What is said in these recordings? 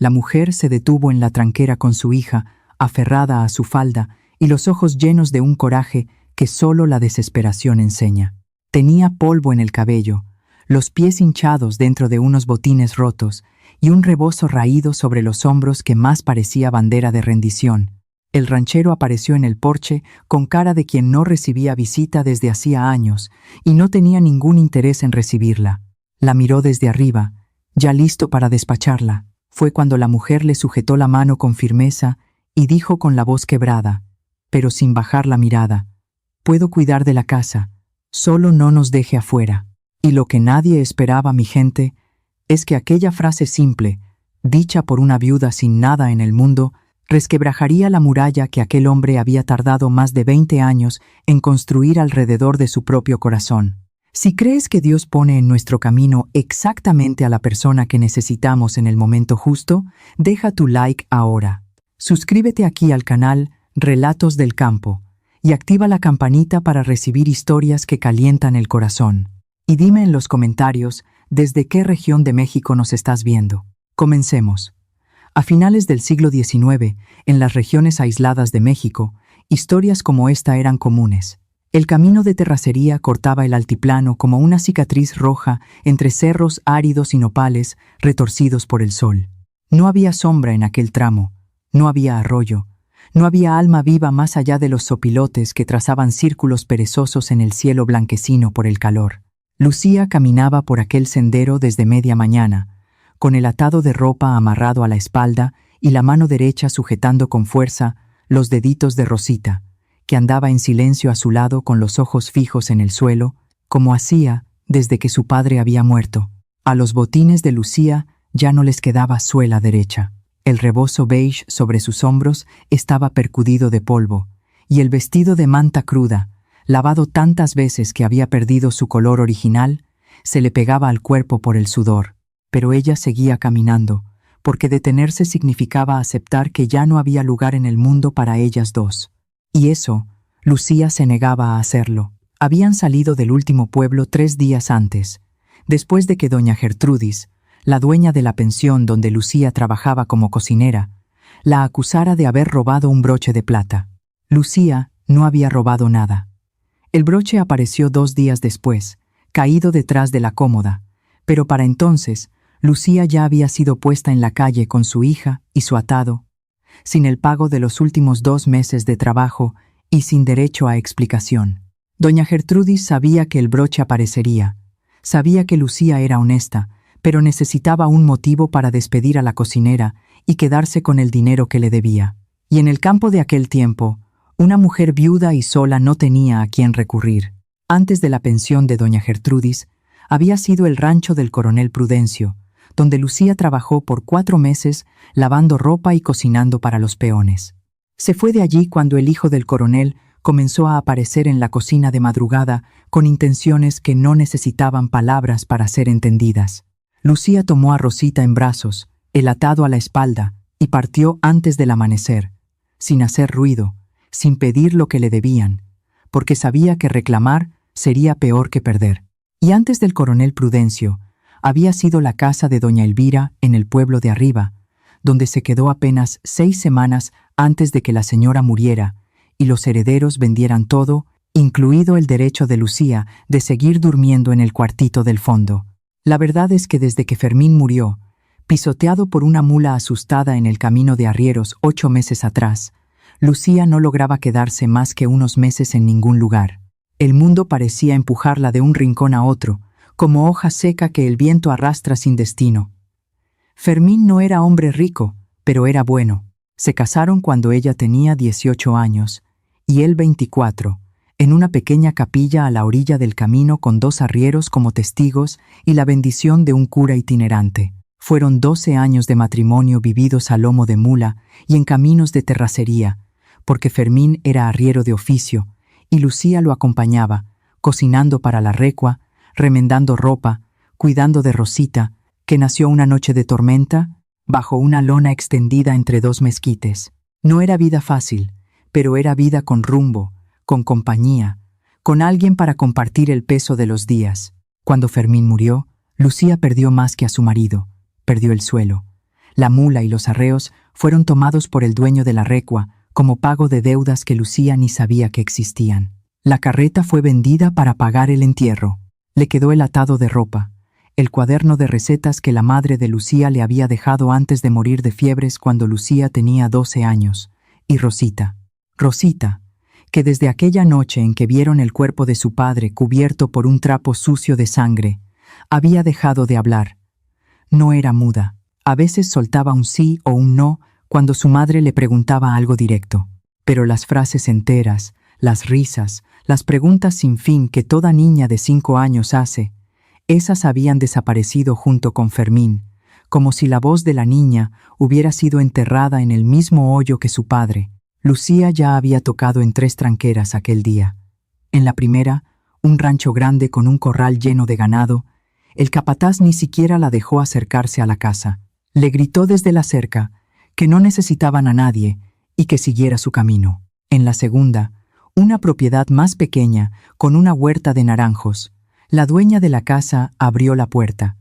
La mujer se detuvo en la tranquera con su hija, aferrada a su falda, y los ojos llenos de un coraje que solo la desesperación enseña. Tenía polvo en el cabello, los pies hinchados dentro de unos botines rotos y un rebozo raído sobre los hombros que más parecía bandera de rendición. El ranchero apareció en el porche con cara de quien no recibía visita desde hacía años y no tenía ningún interés en recibirla. La miró desde arriba, ya listo para despacharla. Fue cuando la mujer le sujetó la mano con firmeza y dijo con la voz quebrada, pero sin bajar la mirada: «Puedo cuidar de la casa, solo no nos deje afuera». Y lo que nadie esperaba, mi gente, es que aquella frase simple, dicha por una viuda sin nada en el mundo, resquebrajaría la muralla que aquel hombre había tardado más de 20 años en construir alrededor de su propio corazón. Si crees que Dios pone en nuestro camino exactamente a la persona que necesitamos en el momento justo, deja tu like ahora. Suscríbete aquí al canal Relatos del Campo y activa la campanita para recibir historias que calientan el corazón. Y dime en los comentarios desde qué región de México nos estás viendo. Comencemos. A finales del siglo XIX, en las regiones aisladas de México, historias como esta eran comunes. El camino de terracería cortaba el altiplano como una cicatriz roja entre cerros áridos y nopales retorcidos por el sol. No había sombra en aquel tramo, no había arroyo, no había alma viva más allá de los sopilotes que trazaban círculos perezosos en el cielo blanquecino por el calor. Lucía caminaba por aquel sendero desde media mañana, con el atado de ropa amarrado a la espalda y la mano derecha sujetando con fuerza los deditos de Rosita, que andaba en silencio a su lado con los ojos fijos en el suelo, como hacía desde que su padre había muerto. A los botines de Lucía ya no les quedaba suela derecha. El rebozo beige sobre sus hombros estaba percudido de polvo, y el vestido de manta cruda, lavado tantas veces que había perdido su color original, se le pegaba al cuerpo por el sudor. Pero ella seguía caminando, porque detenerse significaba aceptar que ya no había lugar en el mundo para ellas dos. Y eso, Lucía se negaba a hacerlo. Habían salido del último pueblo 3 días antes, después de que doña Gertrudis, la dueña de la pensión donde Lucía trabajaba como cocinera, la acusara de haber robado un broche de plata. Lucía no había robado nada. El broche apareció 2 días después, caído detrás de la cómoda, pero para entonces, Lucía ya había sido puesta en la calle con su hija y su atado, sin el pago de los últimos 2 meses de trabajo y sin derecho a explicación. Doña Gertrudis sabía que el broche aparecería, sabía que Lucía era honesta, pero necesitaba un motivo para despedir a la cocinera y quedarse con el dinero que le debía. Y en el campo de aquel tiempo, una mujer viuda y sola no tenía a quién recurrir. Antes de la pensión de doña Gertrudis, había sido el rancho del coronel Prudencio, donde Lucía trabajó por 4 meses lavando ropa y cocinando para los peones. Se fue de allí cuando el hijo del coronel comenzó a aparecer en la cocina de madrugada con intenciones que no necesitaban palabras para ser entendidas. Lucía tomó a Rosita en brazos, el atado a la espalda, y partió antes del amanecer, sin hacer ruido, sin pedir lo que le debían, porque sabía que reclamar sería peor que perder. Y antes del coronel Prudencio, había sido la casa de doña Elvira en el pueblo de arriba, donde se quedó apenas 6 semanas antes de que la señora muriera y los herederos vendieran todo, incluido el derecho de Lucía de seguir durmiendo en el cuartito del fondo. La verdad es que desde que Fermín murió, pisoteado por una mula asustada en el camino de arrieros 8 meses atrás, Lucía no lograba quedarse más que unos meses en ningún lugar. El mundo parecía empujarla de un rincón a otro, como hoja seca que el viento arrastra sin destino. Fermín no era hombre rico, pero era bueno. Se casaron cuando ella tenía 18 años, y él 24, en una pequeña capilla a la orilla del camino con 2 arrieros como testigos y la bendición de un cura itinerante. Fueron 12 años de matrimonio vividos a lomo de mula y en caminos de terracería, porque Fermín era arriero de oficio, y Lucía lo acompañaba, cocinando para la recua, remendando ropa, cuidando de Rosita, que nació una noche de tormenta, bajo una lona extendida entre 2 mezquites. No era vida fácil, pero era vida con rumbo, con compañía, con alguien para compartir el peso de los días. Cuando Fermín murió, Lucía perdió más que a su marido, perdió el suelo, La mula y los arreos fueron tomados por el dueño de la recua como pago de deudas que Lucía ni sabía que existían. La carreta fue vendida para pagar el entierro. Le quedó el atado de ropa, el cuaderno de recetas que la madre de Lucía le había dejado antes de morir de fiebres cuando Lucía tenía 12 años, y Rosita, que desde aquella noche en que vieron el cuerpo de su padre cubierto por un trapo sucio de sangre, había dejado de hablar. No era muda. A veces soltaba un sí o un no cuando su madre le preguntaba algo directo, pero las frases enteras, las risas, las preguntas sin fin que toda niña de 5 años hace, esas habían desaparecido junto con Fermín, como si la voz de la niña hubiera sido enterrada en el mismo hoyo que su padre. Lucía ya había tocado en 3 tranqueras aquel día. En la primera, un rancho grande con un corral lleno de ganado, el capataz ni siquiera la dejó acercarse a la casa. Le gritó desde la cerca que no necesitaban a nadie y que siguiera su camino. En la segunda, una propiedad más pequeña con una huerta de naranjos. La dueña de la casa abrió la puerta.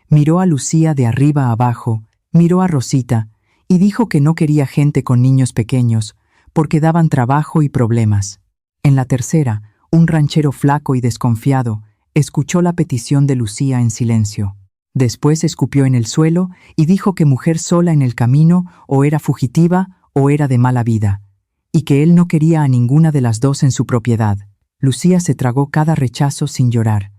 Miró a Lucía de arriba a abajo, miró a Rosita y dijo que no quería gente con niños pequeños porque daban trabajo y problemas. En la tercera, un ranchero flaco y desconfiado escuchó la petición de Lucía en silencio. Después escupió en el suelo y dijo que mujer sola en el camino o era fugitiva o era de mala vida, y que él no quería a ninguna de las dos en su propiedad. Lucía se tragó cada rechazo sin llorar,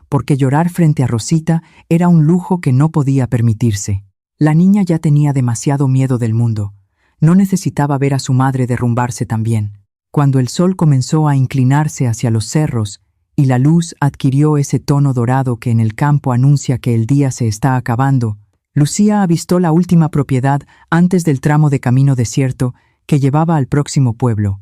porque llorar frente a Rosita era un lujo que no podía permitirse. La niña ya tenía demasiado miedo del mundo. No necesitaba ver a su madre derrumbarse también. Cuando el sol comenzó a inclinarse hacia los cerros y la luz adquirió ese tono dorado que en el campo anuncia que el día se está acabando, Lucía avistó la última propiedad antes del tramo de camino desierto que llevaba al próximo pueblo,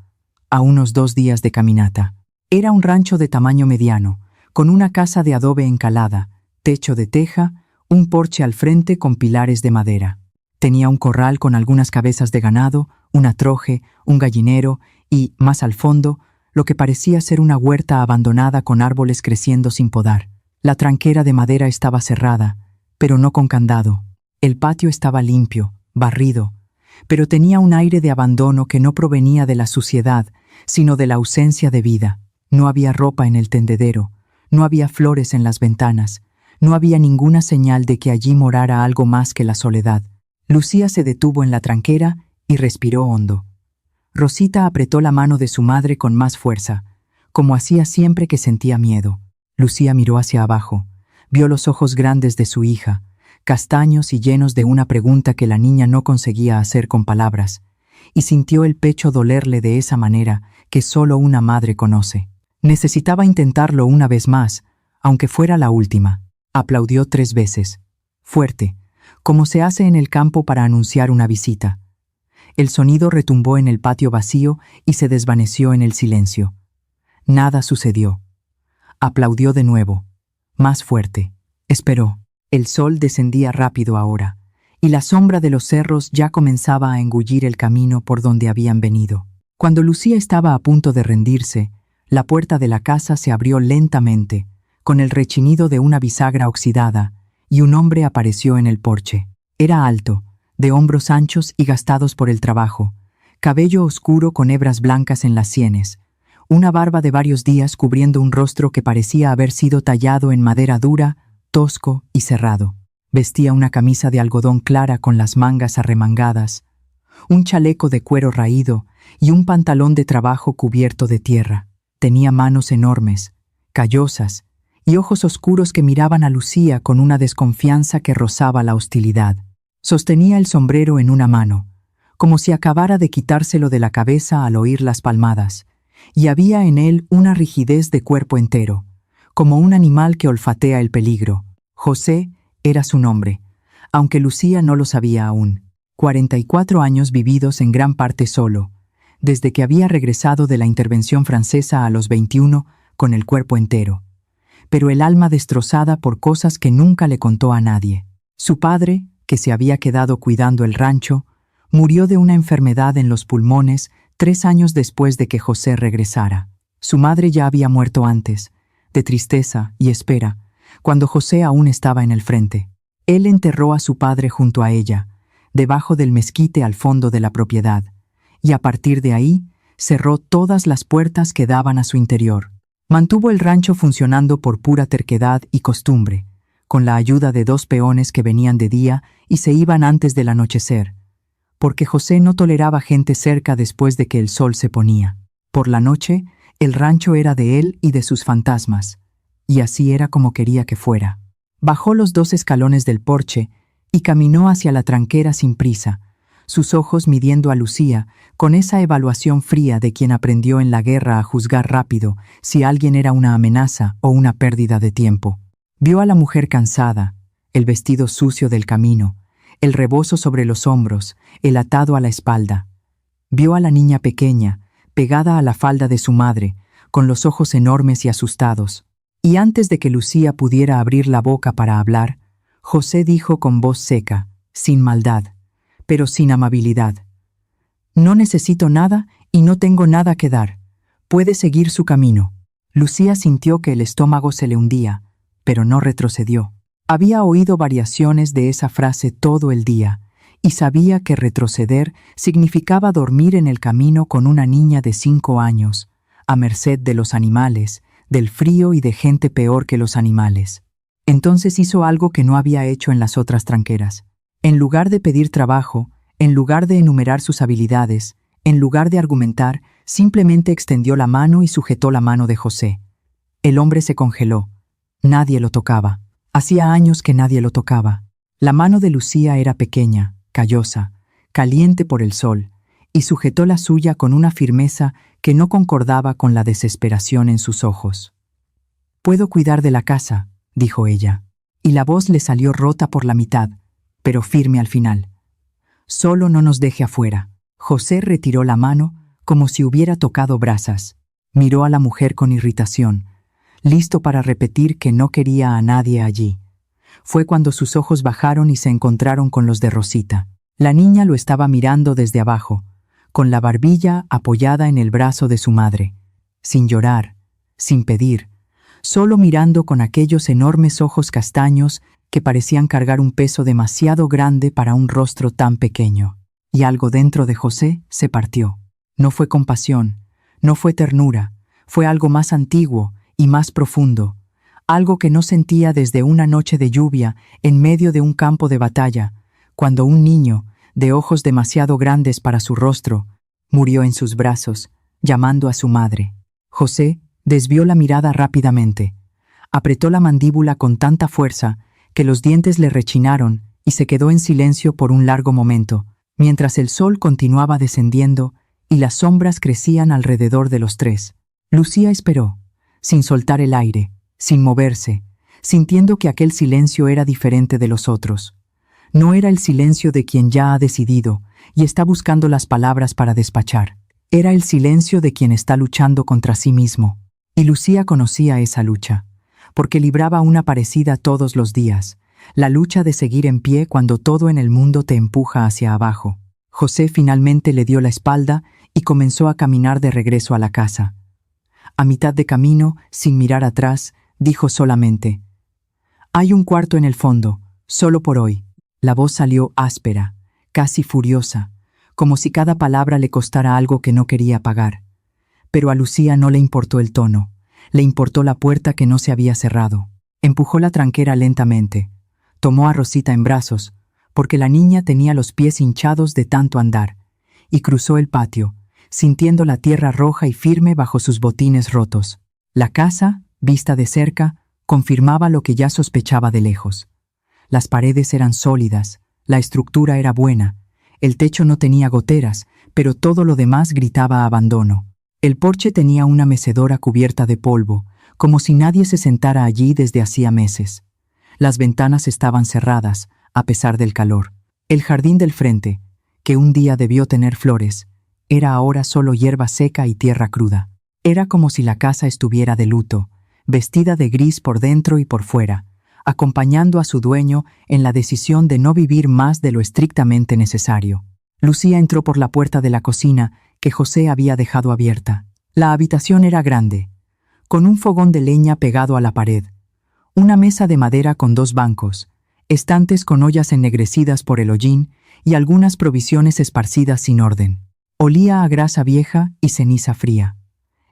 a unos 2 días de caminata. Era un rancho de tamaño mediano, con una casa de adobe encalada, techo de teja, un porche al frente con pilares de madera. Tenía un corral con algunas cabezas de ganado, una troje, un gallinero y, más al fondo, lo que parecía ser una huerta abandonada con árboles creciendo sin podar. La tranquera de madera estaba cerrada, pero no con candado. El patio estaba limpio, barrido, pero tenía un aire de abandono que no provenía de la suciedad, sino de la ausencia de vida. No había ropa en el tendedero, no había flores en las ventanas, no había ninguna señal de que allí morara algo más que la soledad. Lucía se detuvo en la tranquera y respiró hondo. Rosita apretó la mano de su madre con más fuerza, como hacía siempre que sentía miedo. Lucía miró hacia abajo, vio los ojos grandes de su hija, castaños y llenos de una pregunta que la niña no conseguía hacer con palabras, y sintió el pecho dolerle de esa manera que solo una madre conoce. Necesitaba intentarlo una vez más, aunque fuera la última. Aplaudió 3 veces, fuerte, como se hace en el campo para anunciar una visita. El sonido retumbó en el patio vacío y se desvaneció en el silencio. Nada sucedió. Aplaudió de nuevo, más fuerte. Esperó. El sol descendía rápido ahora, y la sombra de los cerros ya comenzaba a engullir el camino por donde habían venido. Cuando Lucía estaba a punto de rendirse, la puerta de la casa se abrió lentamente, con el rechinido de una bisagra oxidada, y un hombre apareció en el porche. Era alto, de hombros anchos y gastados por el trabajo, cabello oscuro con hebras blancas en las sienes, una barba de varios días cubriendo un rostro que parecía haber sido tallado en madera dura, tosco y cerrado. Vestía una camisa de algodón clara con las mangas arremangadas, un chaleco de cuero raído y un pantalón de trabajo cubierto de tierra. Tenía manos enormes, callosas, y ojos oscuros que miraban a Lucía con una desconfianza que rozaba la hostilidad. Sostenía el sombrero en una mano, como si acabara de quitárselo de la cabeza al oír las palmadas, y había en él una rigidez de cuerpo entero, como un animal que olfatea el peligro. José era su nombre, aunque Lucía no lo sabía aún. 44 años vividos en gran parte solo, desde que había regresado de la intervención francesa a los 21 con el cuerpo entero, pero el alma destrozada por cosas que nunca le contó a nadie. Su padre, que se había quedado cuidando el rancho, murió de una enfermedad en los pulmones 3 años después de que José regresara. Su madre ya había muerto antes, de tristeza y espera, cuando José aún estaba en el frente. Él enterró a su padre junto a ella, debajo del mezquite al fondo de la propiedad, y a partir de ahí cerró todas las puertas que daban a su interior. Mantuvo el rancho funcionando por pura terquedad y costumbre, con la ayuda de 2 peones que venían de día y se iban antes del anochecer, porque José no toleraba gente cerca después de que el sol se ponía. Por la noche, el rancho era de él y de sus fantasmas, y así era como quería que fuera. Bajó los 2 escalones del porche y caminó hacia la tranquera sin prisa, sus ojos midiendo a Lucía con esa evaluación fría de quien aprendió en la guerra a juzgar rápido si alguien era una amenaza o una pérdida de tiempo. Vio a la mujer cansada, el vestido sucio del camino, el rebozo sobre los hombros, el atado a la espalda. Vio a la niña pequeña, pegada a la falda de su madre, con los ojos enormes y asustados. Y antes de que Lucía pudiera abrir la boca para hablar, José dijo con voz seca, sin maldad, pero sin amabilidad: «No necesito nada y no tengo nada que dar. Puede seguir su camino». Lucía sintió que el estómago se le hundía, pero no retrocedió. Había oído variaciones de esa frase todo el día, y sabía que retroceder significaba dormir en el camino con una niña de 5 años, a merced de los animales, del frío y de gente peor que los animales. Entonces hizo algo que no había hecho en las otras tranqueras. En lugar de pedir trabajo, en lugar de enumerar sus habilidades, en lugar de argumentar, simplemente extendió la mano y sujetó la mano de José. El hombre se congeló. Nadie lo tocaba. Hacía años que nadie lo tocaba. La mano de Lucía era pequeña, callosa, caliente por el sol, y sujetó la suya con una firmeza que no concordaba con la desesperación en sus ojos. «Puedo cuidar de la casa», dijo ella, y la voz le salió rota por la mitad, pero firme al final. «Solo no nos deje afuera». José retiró la mano como si hubiera tocado brasas. Miró a la mujer con irritación, listo para repetir que no quería a nadie allí. Fue cuando sus ojos bajaron y se encontraron con los de Rosita. La niña lo estaba mirando desde abajo, con la barbilla apoyada en el brazo de su madre, sin llorar, sin pedir, solo mirando con aquellos enormes ojos castaños que parecían cargar un peso demasiado grande para un rostro tan pequeño. Y algo dentro de José se partió. No fue compasión, no fue ternura, fue algo más antiguo y más profundo, algo que no sentía desde una noche de lluvia en medio de un campo de batalla, cuando un niño, de ojos demasiado grandes para su rostro, murió en sus brazos, llamando a su madre. José desvió la mirada rápidamente, apretó la mandíbula con tanta fuerza que los dientes le rechinaron y se quedó en silencio por un largo momento, mientras el sol continuaba descendiendo y las sombras crecían alrededor de los 3. Lucía esperó, sin soltar el aire, sin moverse, sintiendo que aquel silencio era diferente de los otros. No era el silencio de quien ya ha decidido y está buscando las palabras para despachar. Era el silencio de quien está luchando contra sí mismo. Y Lucía conocía esa lucha, porque libraba una parecida todos los días, la lucha de seguir en pie cuando todo en el mundo te empuja hacia abajo. José finalmente le dio la espalda y comenzó a caminar de regreso a la casa. A mitad de camino, sin mirar atrás, dijo solamente: «Hay un cuarto en el fondo, solo por hoy». La voz salió áspera, casi furiosa, como si cada palabra le costara algo que no quería pagar. Pero a Lucía no le importó el tono, le importó la puerta que no se había cerrado. Empujó la tranquera lentamente, tomó a Rosita en brazos, porque la niña tenía los pies hinchados de tanto andar, y cruzó el patio, sintiendo la tierra roja y firme bajo sus botines rotos. La casa, vista de cerca, confirmaba lo que ya sospechaba de lejos. Las paredes eran sólidas, la estructura era buena, el techo no tenía goteras, pero todo lo demás gritaba abandono. El porche tenía una mecedora cubierta de polvo, como si nadie se sentara allí desde hacía meses. Las ventanas estaban cerradas, a pesar del calor. El jardín del frente, que un día debió tener flores, era ahora solo hierba seca y tierra cruda. Era como si la casa estuviera de luto, vestida de gris por dentro y por fuera, acompañando a su dueño en la decisión de no vivir más de lo estrictamente necesario. Lucía entró por la puerta de la cocina que José había dejado abierta. La habitación era grande, con un fogón de leña pegado a la pared, una mesa de madera con 2 bancos, estantes con ollas ennegrecidas por el hollín y algunas provisiones esparcidas sin orden. Olía a grasa vieja y ceniza fría.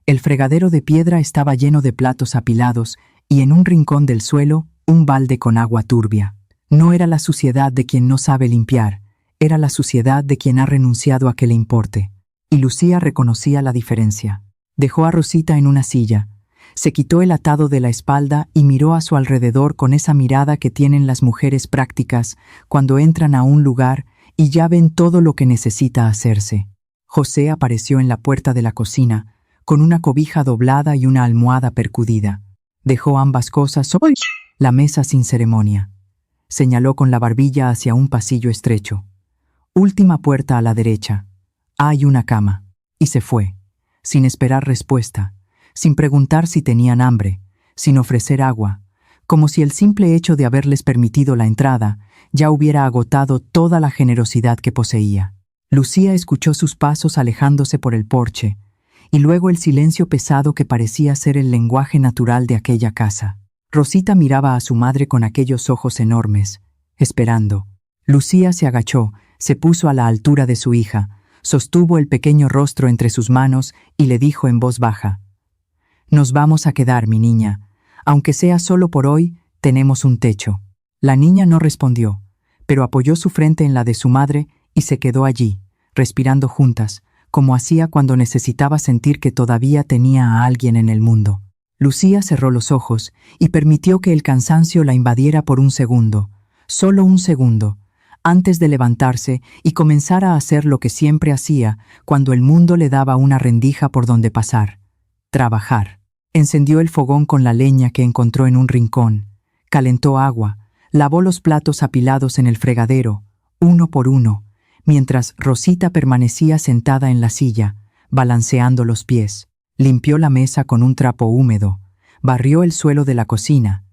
El fregadero de piedra estaba lleno de platos apilados y en un rincón del suelo un balde con agua turbia. No era la suciedad de quien no sabe limpiar, era la suciedad de quien ha renunciado a que le importe. Y Lucía reconocía la diferencia. Dejó a Rosita en una silla, se quitó el atado de la espalda y miró a su alrededor con esa mirada que tienen las mujeres prácticas cuando entran a un lugar y ya ven todo lo que necesita hacerse. José apareció en la puerta de la cocina, con una cobija doblada y una almohada percudida. Dejó ambas cosas sobre la mesa sin ceremonia. Señaló con la barbilla hacia un pasillo estrecho. Última puerta a la derecha. Hay una cama. Y se fue, sin esperar respuesta, sin preguntar si tenían hambre, sin ofrecer agua, como si el simple hecho de haberles permitido la entrada ya hubiera agotado toda la generosidad que poseía. Lucía escuchó sus pasos alejándose por el porche, y luego el silencio pesado que parecía ser el lenguaje natural de aquella casa. Rosita miraba a su madre con aquellos ojos enormes, esperando. Lucía se agachó, se puso a la altura de su hija, sostuvo el pequeño rostro entre sus manos y le dijo en voz baja: «Nos vamos a quedar, mi niña. Aunque sea solo por hoy, tenemos un techo». La niña no respondió, pero apoyó su frente en la de su madre y se quedó allí, respirando juntas, como hacía cuando necesitaba sentir que todavía tenía a alguien en el mundo. Lucía cerró los ojos y permitió que el cansancio la invadiera por un segundo, solo un segundo, antes de levantarse y comenzar a hacer lo que siempre hacía cuando el mundo le daba una rendija por donde pasar: trabajar. Encendió el fogón con la leña que encontró en un rincón, calentó agua, lavó los platos apilados en el fregadero, uno por uno, mientras Rosita permanecía sentada en la silla, balanceando los pies. Limpió la mesa con un trapo húmedo, barrió el suelo de la cocina,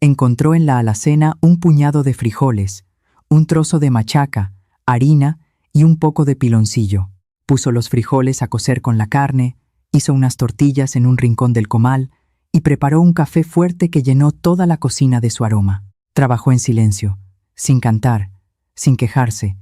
encontró en la alacena un puñado de frijoles, un trozo de machaca, harina y un poco de piloncillo. Puso los frijoles a cocer con la carne, hizo unas tortillas en un rincón del comal y preparó un café fuerte que llenó toda la cocina de su aroma. Trabajó en silencio, sin cantar, sin quejarse,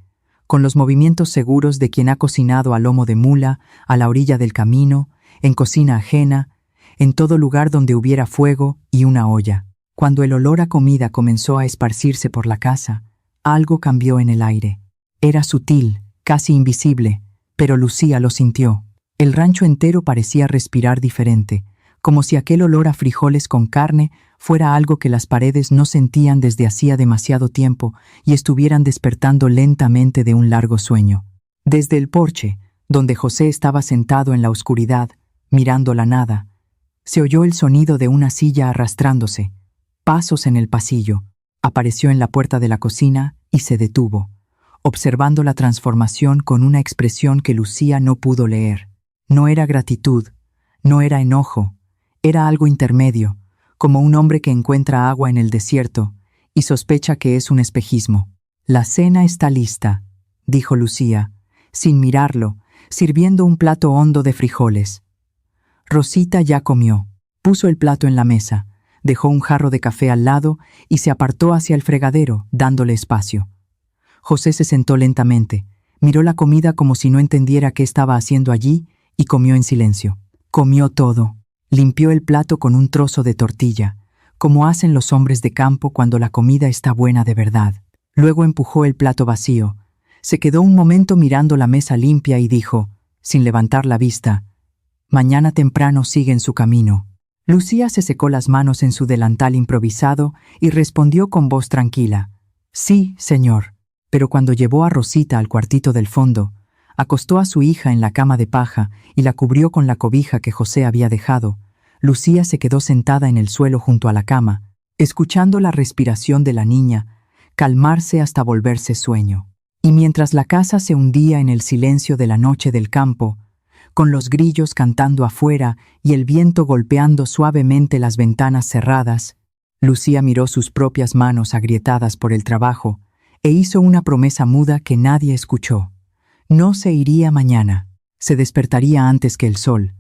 con los movimientos seguros de quien ha cocinado a lomo de mula, a la orilla del camino, en cocina ajena, en todo lugar donde hubiera fuego y una olla. Cuando el olor a comida comenzó a esparcirse por la casa, algo cambió en el aire. Era sutil, casi invisible, pero Lucía lo sintió. El rancho entero parecía respirar diferente, como si aquel olor a frijoles con carne fuera algo que las paredes no sentían desde hacía demasiado tiempo y estuvieran despertando lentamente de un largo sueño. Desde el porche, donde José estaba sentado en la oscuridad, mirando la nada, se oyó el sonido de una silla arrastrándose, pasos en el pasillo. Apareció en la puerta de la cocina y se detuvo, observando la transformación con una expresión que Lucía no pudo leer. No era gratitud, no era enojo, era algo intermedio, como un hombre que encuentra agua en el desierto y sospecha que es un espejismo. «La cena está lista», dijo Lucía, sin mirarlo, sirviendo un plato hondo de frijoles. Rosita ya comió, puso el plato en la mesa, dejó un jarro de café al lado y se apartó hacia el fregadero, dándole espacio. José se sentó lentamente, miró la comida como si no entendiera qué estaba haciendo allí y comió en silencio. Comió todo. Limpió el plato con un trozo de tortilla, como hacen los hombres de campo cuando la comida está buena de verdad. Luego empujó el plato vacío. Se quedó un momento mirando la mesa limpia y dijo, sin levantar la vista: «Mañana temprano siguen su camino». Lucía se secó las manos en su delantal improvisado y respondió con voz tranquila: «Sí, señor». Pero cuando llevó a Rosita al cuartito del fondo, acostó a su hija en la cama de paja y la cubrió con la cobija que José había dejado, Lucía se quedó sentada en el suelo junto a la cama, escuchando la respiración de la niña calmarse hasta volverse sueño. Y mientras la casa se hundía en el silencio de la noche del campo, con los grillos cantando afuera y el viento golpeando suavemente las ventanas cerradas, Lucía miró sus propias manos agrietadas por el trabajo e hizo una promesa muda que nadie escuchó. No se iría mañana, se despertaría antes que el sol,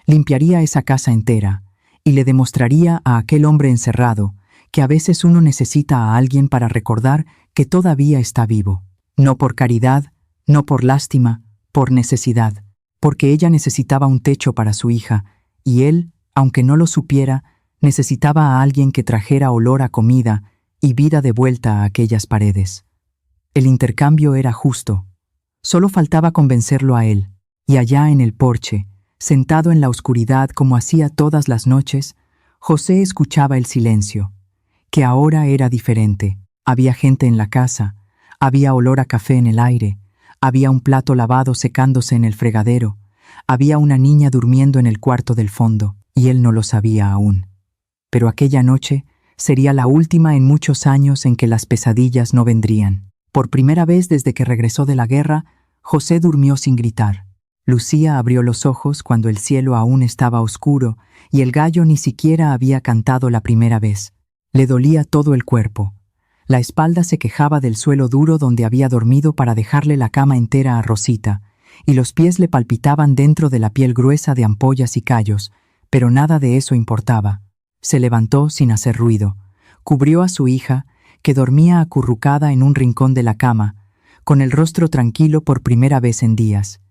limpiaría esa casa entera y le demostraría a aquel hombre encerrado que a veces uno necesita a alguien para recordar que todavía está vivo. no por caridad, no por lástima, por necesidad, porque ella necesitaba un techo para su hija, y él, aunque no lo supiera, necesitaba a alguien que trajera olor a comida y vida de vuelta a aquellas paredes. El intercambio era justo. Solo faltaba convencerlo a él, y allá en el porche, sentado en la oscuridad como hacía todas las noches, José escuchaba el silencio, que ahora era diferente. Había gente en la casa, había olor a café en el aire, había un plato lavado secándose en el fregadero, había una niña durmiendo en el cuarto del fondo, y él no lo sabía aún. Pero aquella noche sería la última en muchos años en que las pesadillas no vendrían. Por primera vez desde que regresó de la guerra, José durmió sin gritar. Lucía abrió los ojos cuando el cielo aún estaba oscuro y el gallo ni siquiera había cantado la primera vez. Le dolía todo el cuerpo. La espalda se quejaba del suelo duro donde había dormido para dejarle la cama entera a Rosita, y los pies le palpitaban dentro de la piel gruesa de ampollas y callos, pero nada de eso importaba. Se levantó sin hacer ruido, cubrió a su hija, que dormía acurrucada en un rincón de la cama, con el rostro tranquilo por primera vez en días,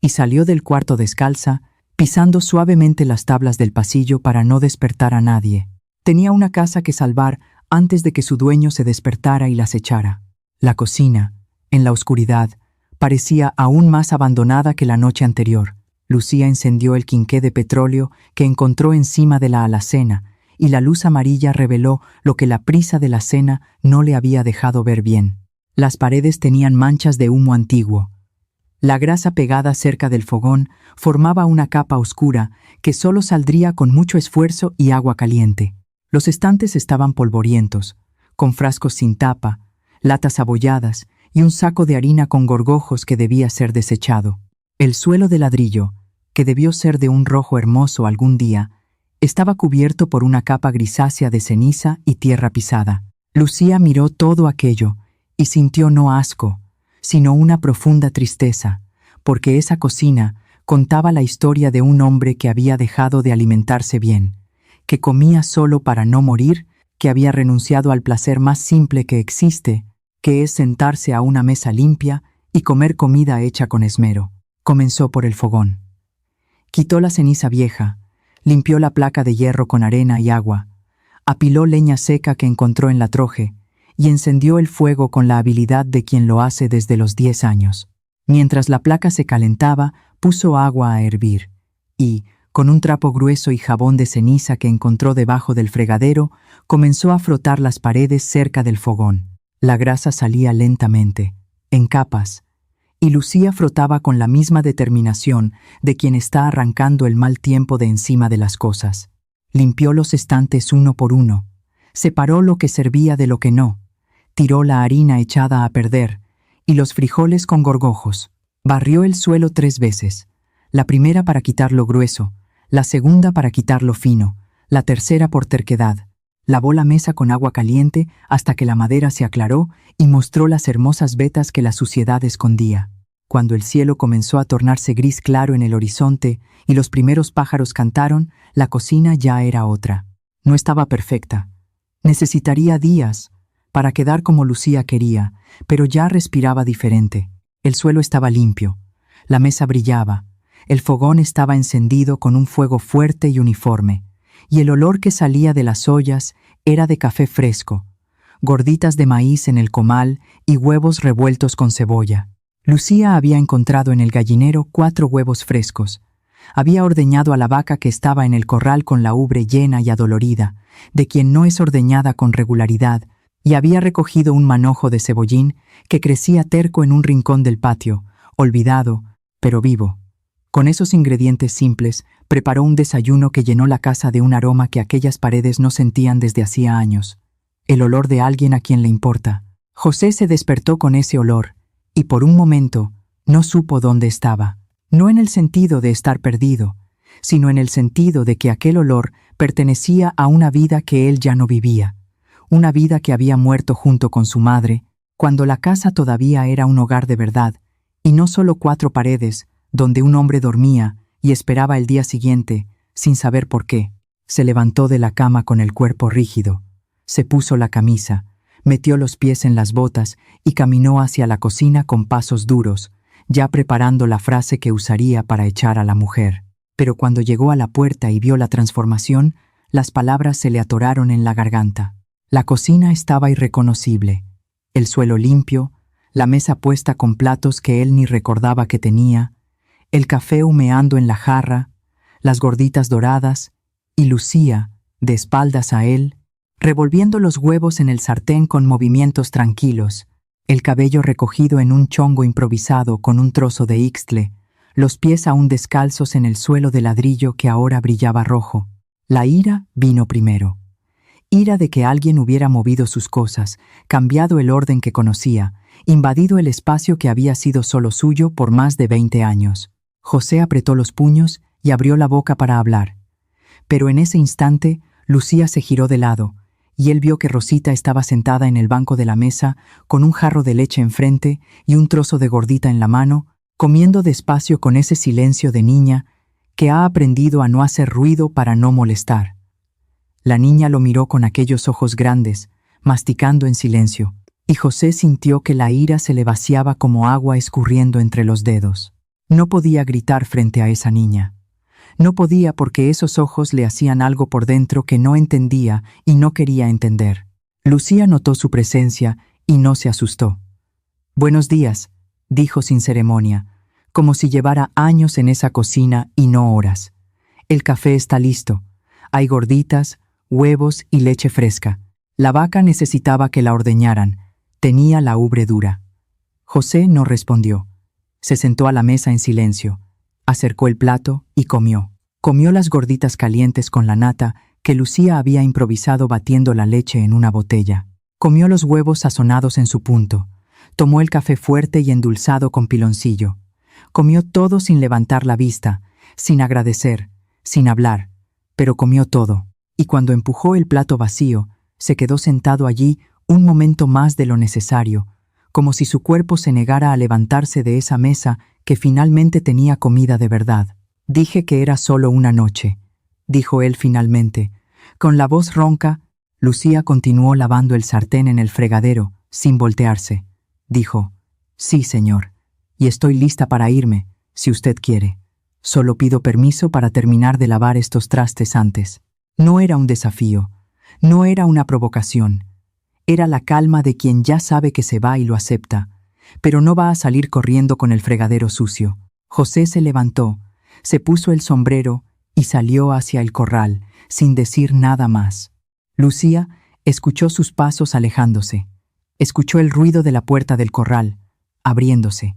y salió del cuarto descalza, pisando suavemente las tablas del pasillo para no despertar a nadie. Tenía una casa que salvar antes de que su dueño se despertara y las echara. La cocina, en la oscuridad, parecía aún más abandonada que la noche anterior. Lucía encendió el quinqué de petróleo que encontró encima de la alacena, y la luz amarilla reveló lo que la prisa de la cena no le había dejado ver bien. Las paredes tenían manchas de humo antiguo. La grasa pegada cerca del fogón formaba una capa oscura que solo saldría con mucho esfuerzo y agua caliente. Los estantes estaban polvorientos, con frascos sin tapa, latas abolladas y un saco de harina con gorgojos que debía ser desechado. El suelo de ladrillo, que debió ser de un rojo hermoso algún día, estaba cubierto por una capa grisácea de ceniza y tierra pisada. Lucía miró todo aquello y sintió no asco, sino una profunda tristeza, porque esa cocina contaba la historia de un hombre que había dejado de alimentarse bien, que comía solo para no morir, que había renunciado al placer más simple que existe, que es sentarse a una mesa limpia y comer comida hecha con esmero. Comenzó por el fogón. Quitó la ceniza vieja, limpió la placa de hierro con arena y agua, apiló leña seca que encontró en la troje y encendió el fuego con la habilidad de quien lo hace desde los 10 años. Mientras la placa se calentaba, puso agua a hervir y, con un trapo grueso y jabón de ceniza que encontró debajo del fregadero, comenzó a frotar las paredes cerca del fogón. La grasa salía lentamente, en capas, y Lucía frotaba con la misma determinación de quien está arrancando el mal tiempo de encima de las cosas. Limpió los estantes uno por uno, separó lo que servía de lo que no, tiró la harina echada a perder y los frijoles con gorgojos. Barrió el suelo 3 veces, la primera para quitar lo grueso, la segunda para quitar lo fino, la tercera por terquedad. Lavó la mesa con agua caliente hasta que la madera se aclaró y mostró las hermosas vetas que la suciedad escondía. Cuando el cielo comenzó a tornarse gris claro en el horizonte y los primeros pájaros cantaron, la cocina ya era otra. No estaba perfecta. Necesitaría días para quedar como Lucía quería, pero ya respiraba diferente. El suelo estaba limpio, la mesa brillaba, el fogón estaba encendido con un fuego fuerte y uniforme, y el olor que salía de las ollas era de café fresco, gorditas de maíz en el comal y huevos revueltos con cebolla. Lucía había encontrado en el gallinero 4 huevos frescos. Había ordeñado a la vaca que estaba en el corral con la ubre llena y adolorida, de quien no es ordeñada con regularidad, y había recogido un manojo de cebollín que crecía terco en un rincón del patio, olvidado, pero vivo. Con esos ingredientes simples, preparó un desayuno que llenó la casa de un aroma que aquellas paredes no sentían desde hacía años. El olor de alguien a quien le importa. José se despertó con ese olor, y por un momento no supo dónde estaba. No en el sentido de estar perdido, sino en el sentido de que aquel olor pertenecía a una vida que él ya no vivía, una vida que había muerto junto con su madre, cuando la casa todavía era un hogar de verdad, y no solo 4 paredes, donde un hombre dormía y esperaba el día siguiente, sin saber por qué. Se levantó de la cama con el cuerpo rígido, se puso la camisa, Metió los pies en las botas y caminó hacia la cocina con pasos duros, ya preparando la frase que usaría para echar a la mujer. Pero cuando llegó a la puerta y vio la transformación, las palabras se le atoraron en la garganta. La cocina estaba irreconocible, el suelo limpio, la mesa puesta con platos que él ni recordaba que tenía, el café humeando en la jarra, las gorditas doradas, y Lucía, de espaldas a él, revolviendo los huevos en el sartén con movimientos tranquilos, el cabello recogido en un chongo improvisado con un trozo de ixtle, los pies aún descalzos en el suelo de ladrillo que ahora brillaba rojo. La ira vino primero. Ira de que alguien hubiera movido sus cosas, cambiado el orden que conocía, invadido el espacio que había sido solo suyo por más de 20 años. José apretó los puños y abrió la boca para hablar. Pero en ese instante, Lucía se giró de lado, y él vio que Rosita estaba sentada en el banco de la mesa, con un jarro de leche enfrente y un trozo de gordita en la mano, comiendo despacio con ese silencio de niña que ha aprendido a no hacer ruido para no molestar. La niña lo miró con aquellos ojos grandes, masticando en silencio, y José sintió que la ira se le vaciaba como agua escurriendo entre los dedos. No podía gritar frente a esa niña. No podía porque esos ojos le hacían algo por dentro que no entendía y no quería entender. Lucía notó su presencia y no se asustó. «Buenos días», dijo sin ceremonia, como si llevara años en esa cocina y no horas. «El café está listo. Hay gorditas, huevos y leche fresca. La vaca necesitaba que la ordeñaran. Tenía la ubre dura». José no respondió. Se sentó a la mesa en silencio. Acercó el plato y comió. Comió las gorditas calientes con la nata que Lucía había improvisado batiendo la leche en una botella. Comió los huevos sazonados en su punto. Tomó el café fuerte y endulzado con piloncillo. Comió todo sin levantar la vista, sin agradecer, sin hablar, pero comió todo. Y cuando empujó el plato vacío, se quedó sentado allí un momento más de lo necesario, como si su cuerpo se negara a levantarse de esa mesa que finalmente tenía comida de verdad. «Dije que era solo una noche», dijo él finalmente. Con la voz ronca, Lucía continuó lavando el sartén en el fregadero, sin voltearse. Dijo: «Sí, señor, y estoy lista para irme, si usted quiere. Solo pido permiso para terminar de lavar estos trastes antes». No era un desafío, no era una provocación. Era la calma de quien ya sabe que se va y lo acepta, pero no va a salir corriendo con el fregadero sucio. José se levantó, se puso el sombrero y salió hacia el corral, sin decir nada más. Lucía escuchó sus pasos alejándose. Escuchó el ruido de la puerta del corral, abriéndose.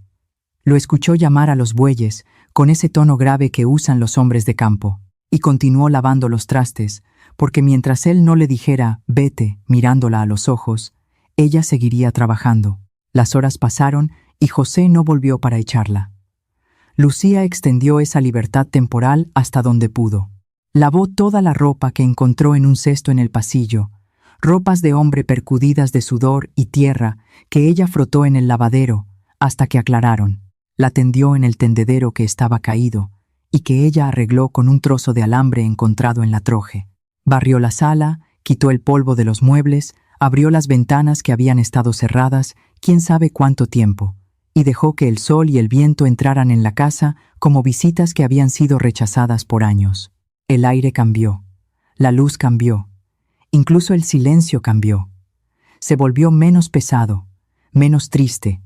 Lo escuchó llamar a los bueyes, con ese tono grave que usan los hombres de campo, y continuó lavando los trastes, porque mientras él no le dijera «vete» mirándola a los ojos, ella seguiría trabajando. Las horas pasaron y José no volvió para echarla. Lucía extendió esa libertad temporal hasta donde pudo. Lavó toda la ropa que encontró en un cesto en el pasillo, ropas de hombre percudidas de sudor y tierra que ella frotó en el lavadero hasta que aclararon. La tendió en el tendedero que estaba caído y que ella arregló con un trozo de alambre encontrado en la troje. Barrió la sala, quitó el polvo de los muebles, abrió las ventanas que habían estado cerradas quién sabe cuánto tiempo, y dejó que el sol y el viento entraran en la casa como visitas que habían sido rechazadas por años. El aire cambió, la luz cambió, incluso el silencio cambió. Se volvió menos pesado, menos triste,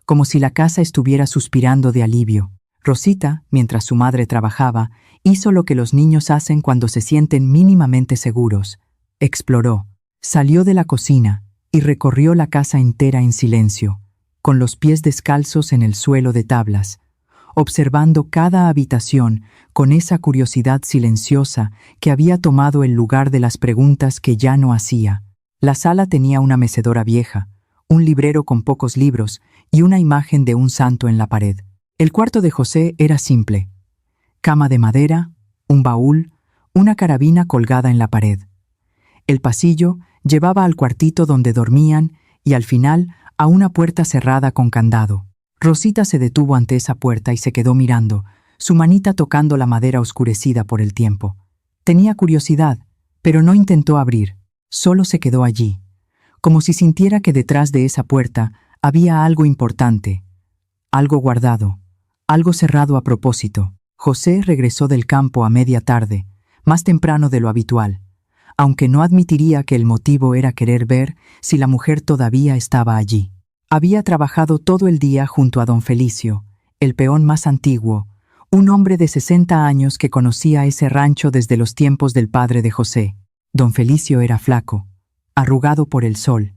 como si la casa estuviera suspirando de alivio. Rosita, mientras su madre trabajaba, hizo lo que los niños hacen cuando se sienten mínimamente seguros. Exploró, salió de la cocina y recorrió la casa entera en silencio, con los pies descalzos en el suelo de tablas, observando cada habitación con esa curiosidad silenciosa que había tomado el lugar de las preguntas que ya no hacía. La sala tenía una mecedora vieja, un librero con pocos libros y una imagen de un santo en la pared. El cuarto de José era simple: cama de madera, un baúl, una carabina colgada en la pared. El pasillo llevaba al cuartito donde dormían y al final a una puerta cerrada con candado. Rosita se detuvo ante esa puerta y se quedó mirando, su manita tocando la madera oscurecida por el tiempo. Tenía curiosidad, pero no intentó abrir, solo se quedó allí, como si sintiera que detrás de esa puerta había algo importante, algo guardado, algo cerrado a propósito. José regresó del campo a media tarde, más temprano de lo habitual, aunque no admitiría que el motivo era querer ver si la mujer todavía estaba allí. Había trabajado todo el día junto a don Felicio, el peón más antiguo, un hombre de 60 años que conocía ese rancho desde los tiempos del padre de José. Don Felicio era flaco, arrugado por el sol,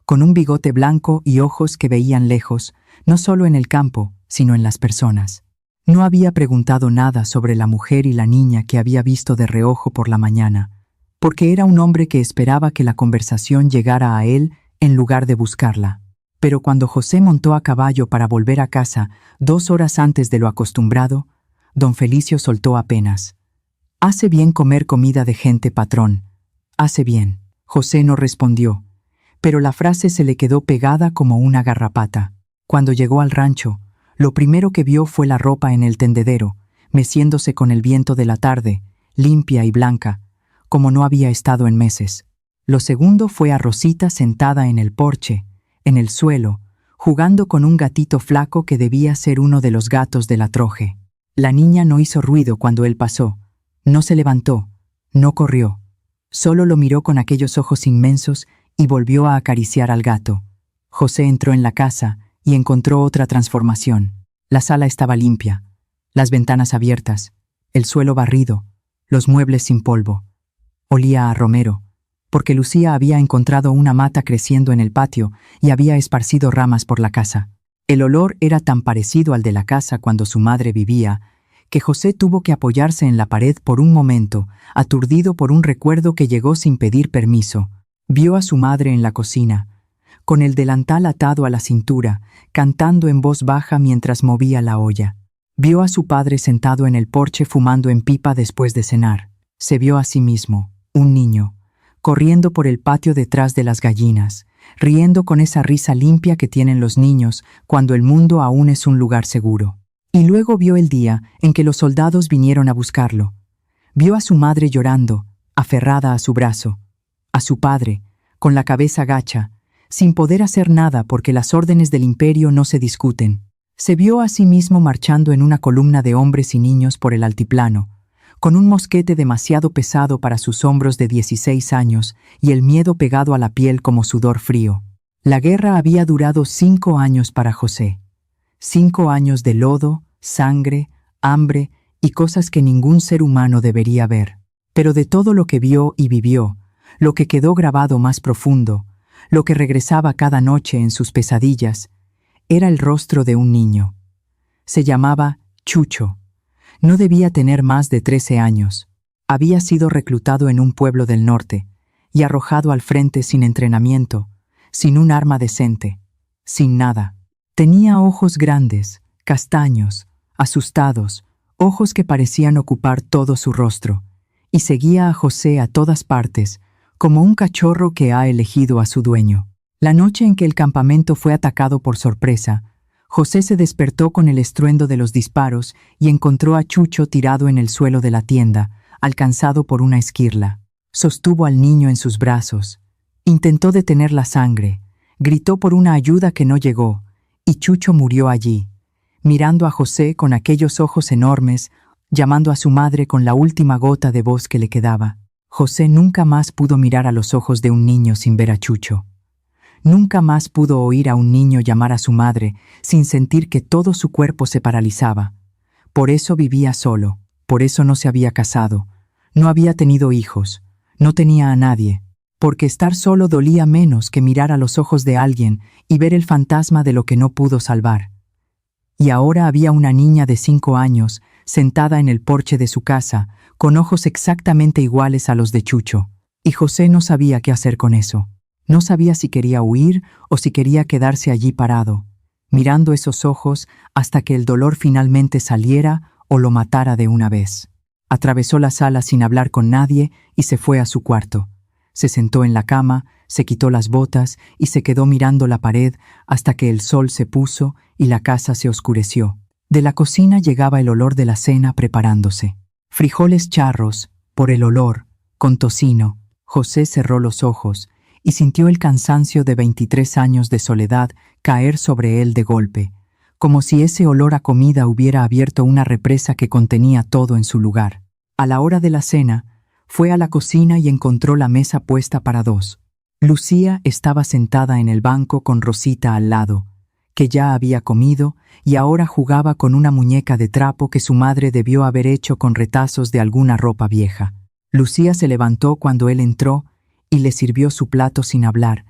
con un bigote blanco y ojos que veían lejos, no solo en el campo, sino en las personas. No había preguntado nada sobre la mujer y la niña que había visto de reojo por la mañana, porque era un hombre que esperaba que la conversación llegara a él en lugar de buscarla. Pero cuando José montó a caballo para volver a casa 2 horas antes de lo acostumbrado, don Felicio soltó apenas: «Hace bien comer comida de gente, patrón. Hace bien». José no respondió, pero la frase se le quedó pegada como una garrapata. Cuando llegó al rancho, lo primero que vio fue la ropa en el tendedero, meciéndose con el viento de la tarde, limpia y blanca, como no había estado en meses. Lo segundo fue a Rosita sentada en el porche, en el suelo, jugando con un gatito flaco que debía ser uno de los gatos de la troje. La niña no hizo ruido cuando él pasó, no se levantó, no corrió. Solo lo miró con aquellos ojos inmensos y volvió a acariciar al gato. José entró en la casa y encontró otra transformación. La sala estaba limpia, las ventanas abiertas, el suelo barrido, los muebles sin polvo. Olía a romero, porque Lucía había encontrado una mata creciendo en el patio y había esparcido ramas por la casa. El olor era tan parecido al de la casa cuando su madre vivía, que José tuvo que apoyarse en la pared por un momento, aturdido por un recuerdo que llegó sin pedir permiso. Vio a su madre en la cocina, con el delantal atado a la cintura, cantando en voz baja mientras movía la olla. Vio a su padre sentado en el porche fumando en pipa después de cenar. Se vio a sí mismo, un niño, corriendo por el patio detrás de las gallinas, riendo con esa risa limpia que tienen los niños cuando el mundo aún es un lugar seguro. Y luego vio el día en que los soldados vinieron a buscarlo. Vio a su madre llorando, aferrada a su brazo, a su padre, con la cabeza gacha, sin poder hacer nada porque las órdenes del imperio no se discuten. Se vio a sí mismo marchando en una columna de hombres y niños por el altiplano, con un mosquete demasiado pesado para sus hombros de 16 años y el miedo pegado a la piel como sudor frío. La guerra había durado 5 años para José. 5 años de lodo, sangre, hambre y cosas que ningún ser humano debería ver. Pero de todo lo que vio y vivió, lo que quedó grabado más profundo, lo que regresaba cada noche en sus pesadillas, era el rostro de un niño. Se llamaba Chucho. No debía tener más de 13 años. Había sido reclutado en un pueblo del norte y arrojado al frente sin entrenamiento, sin un arma decente, sin nada. Tenía ojos grandes, castaños, asustados, ojos que parecían ocupar todo su rostro, y seguía a José a todas partes, como un cachorro que ha elegido a su dueño. La noche en que el campamento fue atacado por sorpresa, José se despertó con el estruendo de los disparos y encontró a Chucho tirado en el suelo de la tienda, alcanzado por una esquirla. Sostuvo al niño en sus brazos, intentó detener la sangre, gritó por una ayuda que no llegó, y Chucho murió allí, mirando a José con aquellos ojos enormes, llamando a su madre con la última gota de voz que le quedaba. José nunca más pudo mirar a los ojos de un niño sin ver a Chucho. Nunca más pudo oír a un niño llamar a su madre sin sentir que todo su cuerpo se paralizaba. Por eso vivía solo, por eso no se había casado, no había tenido hijos, no tenía a nadie, porque estar solo dolía menos que mirar a los ojos de alguien y ver el fantasma de lo que no pudo salvar. Y ahora había una niña de 5 años sentada en el porche de su casa, con ojos exactamente iguales a los de Chucho, y José no sabía qué hacer con eso. No sabía si quería huir o si quería quedarse allí parado, mirando esos ojos hasta que el dolor finalmente saliera o lo matara de una vez. Atravesó la sala sin hablar con nadie y se fue a su cuarto. Se sentó en la cama, se quitó las botas y se quedó mirando la pared hasta que el sol se puso y la casa se oscureció. De la cocina llegaba el olor de la cena preparándose. Frijoles charros, por el olor, con tocino. José cerró los ojos y sintió el cansancio de 23 años de soledad caer sobre él de golpe, como si ese olor a comida hubiera abierto una represa que contenía todo en su lugar. A la hora de la cena, fue a la cocina y encontró la mesa puesta para dos. Lucía estaba sentada en el banco con Rosita al lado, que ya había comido y ahora jugaba con una muñeca de trapo que su madre debió haber hecho con retazos de alguna ropa vieja. Lucía se levantó cuando él entró y le sirvió su plato sin hablar,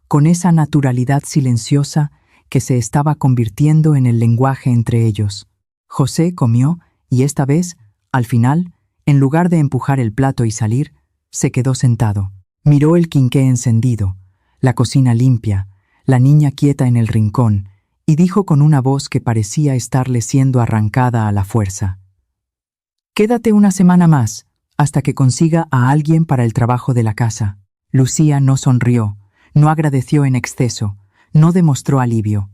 con esa naturalidad silenciosa que se estaba convirtiendo en el lenguaje entre ellos. José comió y esta vez, al final, en lugar de empujar el plato y salir, se quedó sentado. Miró el quinqué encendido, la cocina limpia, la niña quieta en el rincón, y dijo con una voz que parecía estarle siendo arrancada a la fuerza: «Quédate una semana más, hasta que consiga a alguien para el trabajo de la casa». Lucía no sonrió, no agradeció en exceso, no demostró alivio.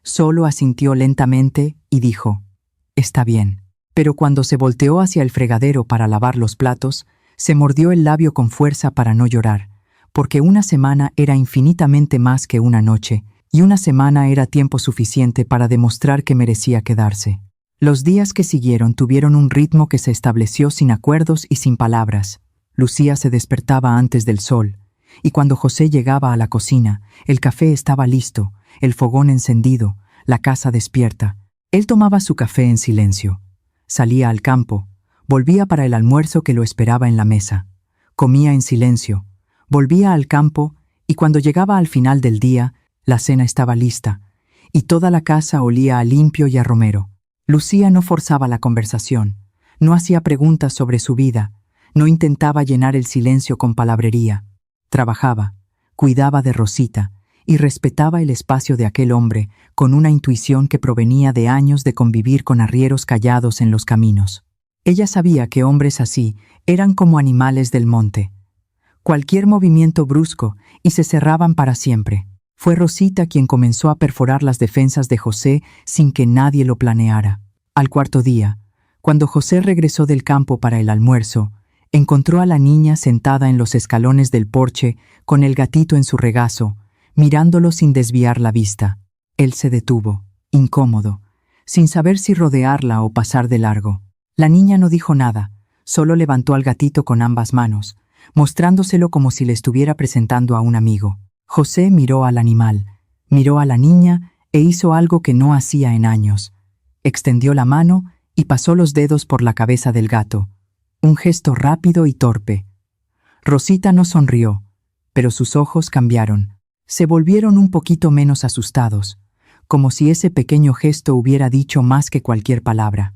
Solo asintió lentamente y dijo: «Está bien». Pero cuando se volteó hacia el fregadero para lavar los platos, se mordió el labio con fuerza para no llorar, porque una semana era infinitamente más que una noche, y una semana era tiempo suficiente para demostrar que merecía quedarse. Los días que siguieron tuvieron un ritmo que se estableció sin acuerdos y sin palabras. Lucía se despertaba antes del sol, y cuando José llegaba a la cocina, el café estaba listo, el fogón encendido, la casa despierta. Él tomaba su café en silencio. Salía al campo, volvía para el almuerzo que lo esperaba en la mesa. Comía en silencio, volvía al campo y cuando llegaba al final del día, la cena estaba lista y toda la casa olía a limpio y a romero. Lucía no forzaba la conversación, no hacía preguntas sobre su vida, no intentaba llenar el silencio con palabrería. Trabajaba, cuidaba de Rosita y respetaba el espacio de aquel hombre con una intuición que provenía de años de convivir con arrieros callados en los caminos. Ella sabía que hombres así eran como animales del monte. Cualquier movimiento brusco y se cerraban para siempre. Fue Rosita quien comenzó a perforar las defensas de José sin que nadie lo planeara. Al cuarto día, cuando José regresó del campo para el almuerzo, encontró a la niña sentada en los escalones del porche con el gatito en su regazo, mirándolo sin desviar la vista. Él se detuvo, incómodo, sin saber si rodearla o pasar de largo. La niña no dijo nada, solo levantó al gatito con ambas manos, mostrándoselo como si le estuviera presentando a un amigo. José miró al animal, miró a la niña e hizo algo que no hacía en años. Extendió la mano y pasó los dedos por la cabeza del gato. Un gesto rápido y torpe. Rosita no sonrió, pero sus ojos cambiaron. Se volvieron un poquito menos asustados, como si ese pequeño gesto hubiera dicho más que cualquier palabra.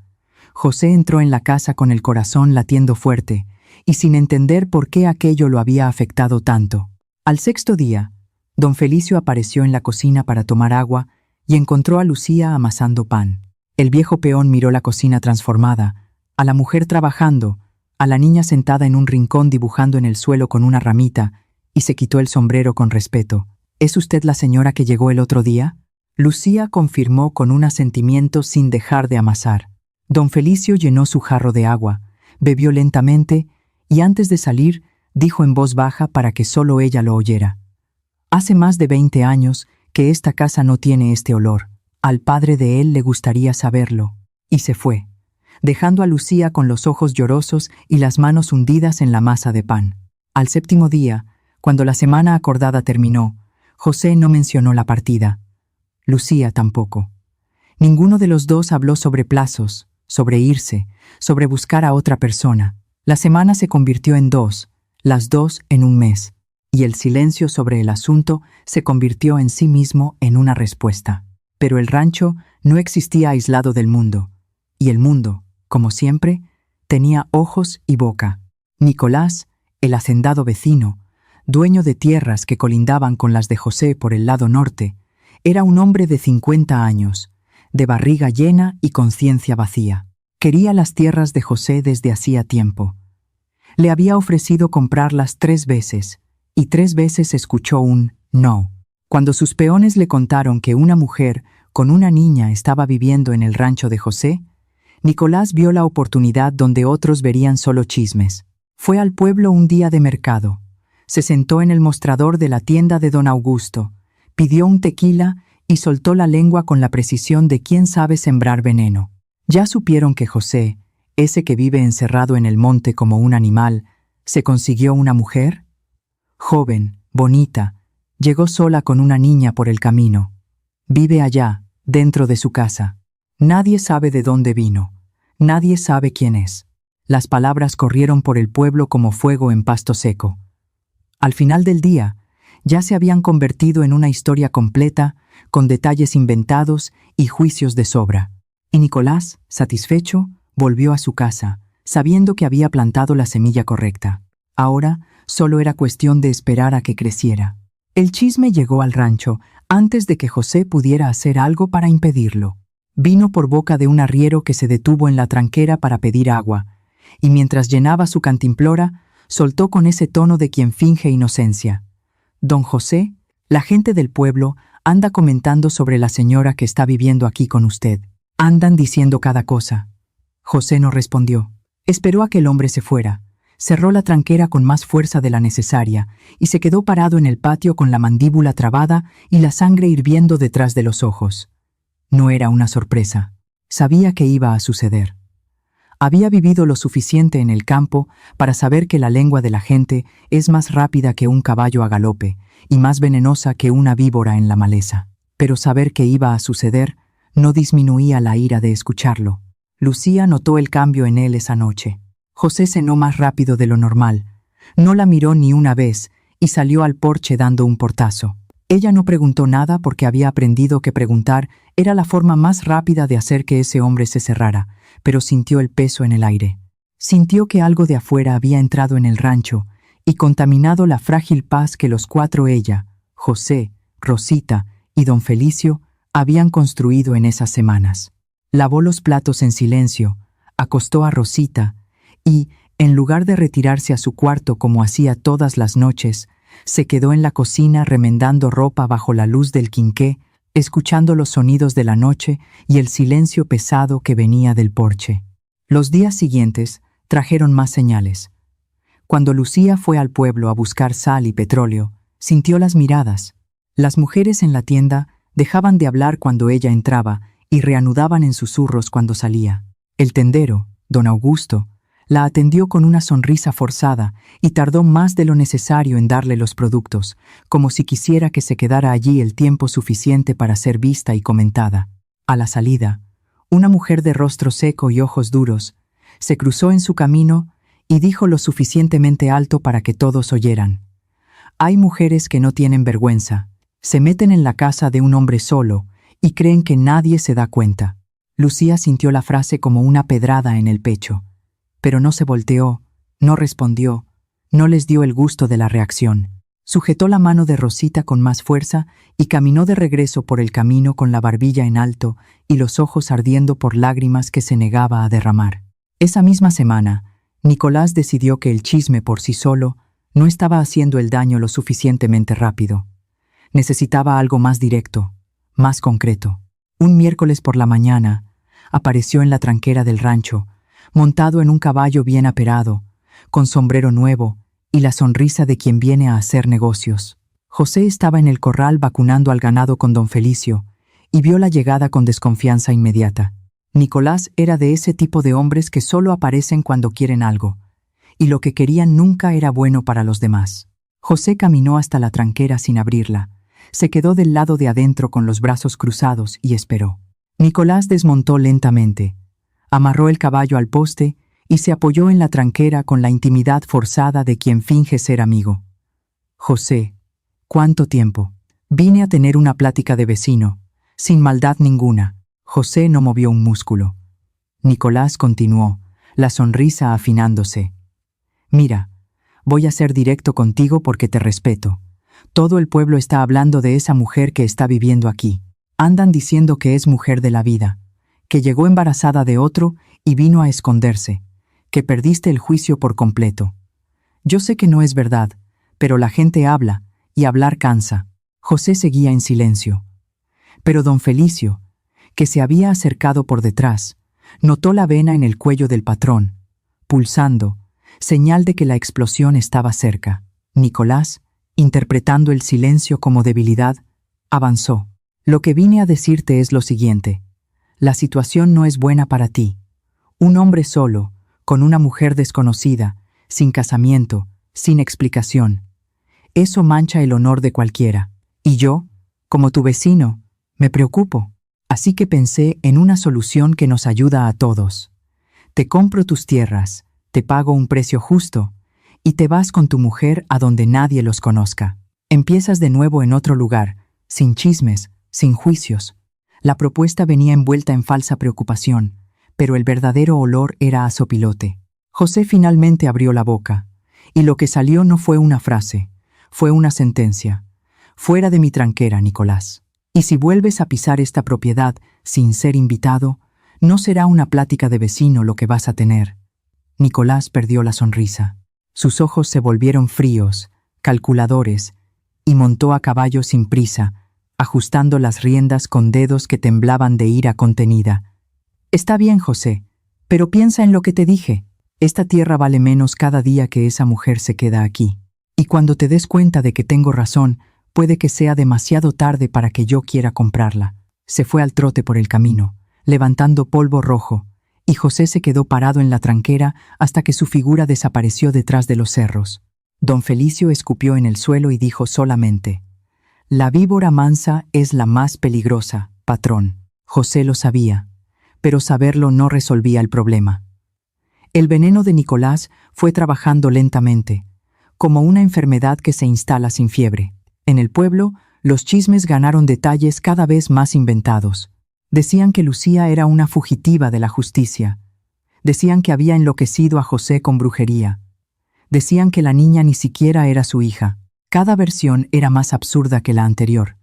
José entró en la casa con el corazón latiendo fuerte, y sin entender por qué aquello lo había afectado tanto. Al sexto día, don Felicio apareció en la cocina para tomar agua y encontró a Lucía amasando pan. El viejo peón miró la cocina transformada, a la mujer trabajando, a la niña sentada en un rincón dibujando en el suelo con una ramita, y se quitó el sombrero con respeto. ¿Es usted la señora que llegó el otro día? Lucía confirmó con un asentimiento sin dejar de amasar. Don Felicio llenó su jarro de agua, bebió lentamente y antes de salir dijo en voz baja para que solo ella lo oyera: «Hace más de 20 años que esta casa no tiene este olor. Al padre de él le gustaría saberlo». Y se fue, dejando a Lucía con los ojos llorosos y las manos hundidas en la masa de pan. Al séptimo día, cuando la semana acordada terminó, José no mencionó la partida. Lucía tampoco. Ninguno de los dos habló sobre plazos, sobre irse, sobre buscar a otra persona. La semana se convirtió en 2, las 2 en un mes, y el silencio sobre el asunto se convirtió en sí mismo en una respuesta. Pero el rancho no existía aislado del mundo, y el mundo, como siempre, tenía ojos y boca. Nicolás, el hacendado vecino, dueño de tierras que colindaban con las de José por el lado norte, era un hombre de 50 años, de barriga llena y conciencia vacía. Quería las tierras de José desde hacía tiempo. Le había ofrecido comprarlas 3 veces, y 3 veces escuchó un no. Cuando sus peones le contaron que una mujer con una niña estaba viviendo en el rancho de José, Nicolás vio la oportunidad donde otros verían solo chismes. Fue al pueblo un día de mercado. Se sentó en el mostrador de la tienda de don Augusto, pidió un tequila y soltó la lengua con la precisión de quien sabe sembrar veneno. Ya supieron que José, ese que vive encerrado en el monte como un animal, ¿se consiguió una mujer? Joven, bonita, llegó sola con una niña por el camino. Vive allá, dentro de su casa. Nadie sabe de dónde vino. Nadie sabe quién es. Las palabras corrieron por el pueblo como fuego en pasto seco. Al final del día, ya se habían convertido en una historia completa, con detalles inventados y juicios de sobra. Y Nicolás, satisfecho, volvió a su casa, sabiendo que había plantado la semilla correcta. Ahora, solo era cuestión de esperar a que creciera. El chisme llegó al rancho antes de que José pudiera hacer algo para impedirlo. Vino por boca de un arriero que se detuvo en la tranquera para pedir agua, y mientras llenaba su cantimplora, soltó con ese tono de quien finge inocencia: «Don José, la gente del pueblo anda comentando sobre la señora que está viviendo aquí con usted. Andan diciendo cada cosa». José no respondió. Esperó a que el hombre se fuera. Cerró la tranquera con más fuerza de la necesaria y se quedó parado en el patio con la mandíbula trabada y la sangre hirviendo detrás de los ojos. No era una sorpresa. Sabía que iba a suceder. Había vivido lo suficiente en el campo para saber que la lengua de la gente es más rápida que un caballo a galope y más venenosa que una víbora en la maleza. Pero saber que iba a suceder no disminuía la ira de escucharlo. Lucía notó el cambio en él esa noche. José cenó más rápido de lo normal. No la miró ni una vez y salió al porche dando un portazo. Ella no preguntó nada porque había aprendido que preguntar era la forma más rápida de hacer que ese hombre se cerrara, pero sintió el peso en el aire. Sintió que algo de afuera había entrado en el rancho y contaminado la frágil paz que los cuatro, ella, José, Rosita y don Felicio, habían construido en esas semanas. Lavó los platos en silencio, acostó a Rosita y, en lugar de retirarse a su cuarto como hacía todas las noches, se quedó en la cocina remendando ropa bajo la luz del quinqué, escuchando los sonidos de la noche y el silencio pesado que venía del porche. Los días siguientes trajeron más señales. Cuando Lucía fue al pueblo a buscar sal y petróleo, sintió las miradas. Las mujeres en la tienda dejaban de hablar cuando ella entraba y reanudaban en susurros cuando salía. El tendero, don Augusto, la atendió con una sonrisa forzada y tardó más de lo necesario en darle los productos, como si quisiera que se quedara allí el tiempo suficiente para ser vista y comentada. A la salida, una mujer de rostro seco y ojos duros se cruzó en su camino y dijo lo suficientemente alto para que todos oyeran: «Hay mujeres que no tienen vergüenza, se meten en la casa de un hombre solo y creen que nadie se da cuenta». Lucía sintió la frase como una pedrada en el pecho, pero no se volteó, no respondió, no les dio el gusto de la reacción. Sujetó la mano de Rosita con más fuerza y caminó de regreso por el camino con la barbilla en alto y los ojos ardiendo por lágrimas que se negaba a derramar. Esa misma semana, Nicolás decidió que el chisme por sí solo no estaba haciendo el daño lo suficientemente rápido. Necesitaba algo más directo, más concreto. Un miércoles por la mañana, apareció en la tranquera del rancho, montado en un caballo bien aperado, con sombrero nuevo y la sonrisa de quien viene a hacer negocios. José estaba en el corral vacunando al ganado con don Felicio y vio la llegada con desconfianza inmediata. Nicolás era de ese tipo de hombres que solo aparecen cuando quieren algo, y lo que querían nunca era bueno para los demás. José caminó hasta la tranquera sin abrirla, se quedó del lado de adentro con los brazos cruzados y esperó. Nicolás desmontó lentamente, amarró el caballo al poste y se apoyó en la tranquera con la intimidad forzada de quien finge ser amigo. «José, ¿cuánto tiempo? Vine a tener una plática de vecino, sin maldad ninguna». José no movió un músculo. Nicolás continuó, la sonrisa afinándose. «Mira, voy a ser directo contigo porque te respeto. Todo el pueblo está hablando de esa mujer que está viviendo aquí. Andan diciendo que es mujer de la vida, que llegó embarazada de otro y vino a esconderse, que perdiste el juicio por completo. Yo sé que no es verdad, pero la gente habla, y hablar cansa». José seguía en silencio. Pero don Felicio, que se había acercado por detrás, notó la vena en el cuello del patrón, pulsando, señal de que la explosión estaba cerca. Nicolás, interpretando el silencio como debilidad, avanzó. Lo que vine a decirte es lo siguiente. La situación no es buena para ti. Un hombre solo, con una mujer desconocida, sin casamiento, sin explicación. Eso mancha el honor de cualquiera. Y yo, como tu vecino, me preocupo. Así que pensé en una solución que nos ayuda a todos. Te compro tus tierras, te pago un precio justo, y te vas con tu mujer a donde nadie los conozca. Empiezas de nuevo en otro lugar, sin chismes, sin juicios. La propuesta venía envuelta en falsa preocupación, pero el verdadero olor era a sopilote. José finalmente abrió la boca, y lo que salió no fue una frase, fue una sentencia. Fuera de mi tranquera, Nicolás. Y si vuelves a pisar esta propiedad sin ser invitado, no será una plática de vecino lo que vas a tener. Nicolás perdió la sonrisa. Sus ojos se volvieron fríos, calculadores, y montó a caballo sin prisa, ajustando las riendas con dedos que temblaban de ira contenida. Está bien, José, pero piensa en lo que te dije. Esta tierra vale menos cada día que esa mujer se queda aquí. Y cuando te des cuenta de que tengo razón, puede que sea demasiado tarde para que yo quiera comprarla. Se fue al trote por el camino, levantando polvo rojo, y José se quedó parado en la tranquera hasta que su figura desapareció detrás de los cerros. Don Felicio escupió en el suelo y dijo solamente: «La víbora mansa es la más peligrosa, patrón». José lo sabía, pero saberlo no resolvía el problema. El veneno de Nicolás fue trabajando lentamente, como una enfermedad que se instala sin fiebre. En el pueblo, los chismes ganaron detalles cada vez más inventados. Decían que Lucía era una fugitiva de la justicia. Decían que había enloquecido a José con brujería. Decían que la niña ni siquiera era su hija. Cada versión era más absurda que la anterior.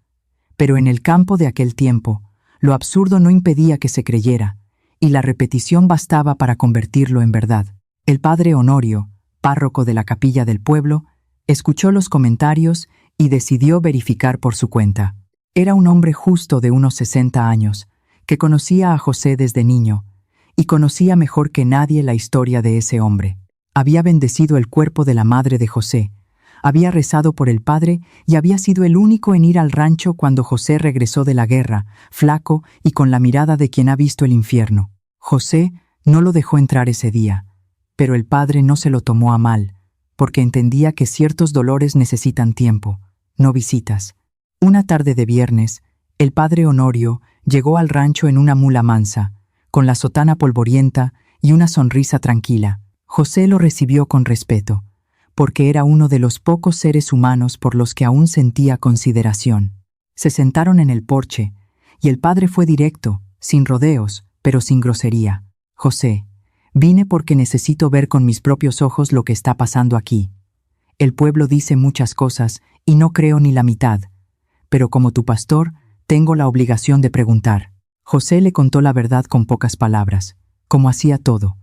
Pero en el campo de aquel tiempo, lo absurdo no impedía que se creyera, y la repetición bastaba para convertirlo en verdad. El padre Honorio, párroco de la capilla del pueblo, escuchó los comentarios y decidió verificar por su cuenta. Era un hombre justo de unos 60 años, que conocía a José desde niño, y conocía mejor que nadie la historia de ese hombre. Había bendecido el cuerpo de la madre de José, había rezado por el padre y había sido el único en ir al rancho cuando José regresó de la guerra, flaco y con la mirada de quien ha visto el infierno. José no lo dejó entrar ese día, pero el padre no se lo tomó a mal, porque entendía que ciertos dolores necesitan tiempo, no visitas. Una tarde de viernes, el padre Honorio llegó al rancho en una mula mansa, con la sotana polvorienta y una sonrisa tranquila. José lo recibió con respeto, porque era uno de los pocos seres humanos por los que aún sentía consideración. Se sentaron en el porche, y el padre fue directo, sin rodeos, pero sin grosería. «José, vine porque necesito ver con mis propios ojos lo que está pasando aquí. El pueblo dice muchas cosas y no creo ni la mitad, pero como tu pastor, tengo la obligación de preguntar». José le contó la verdad con pocas palabras, como hacía todo,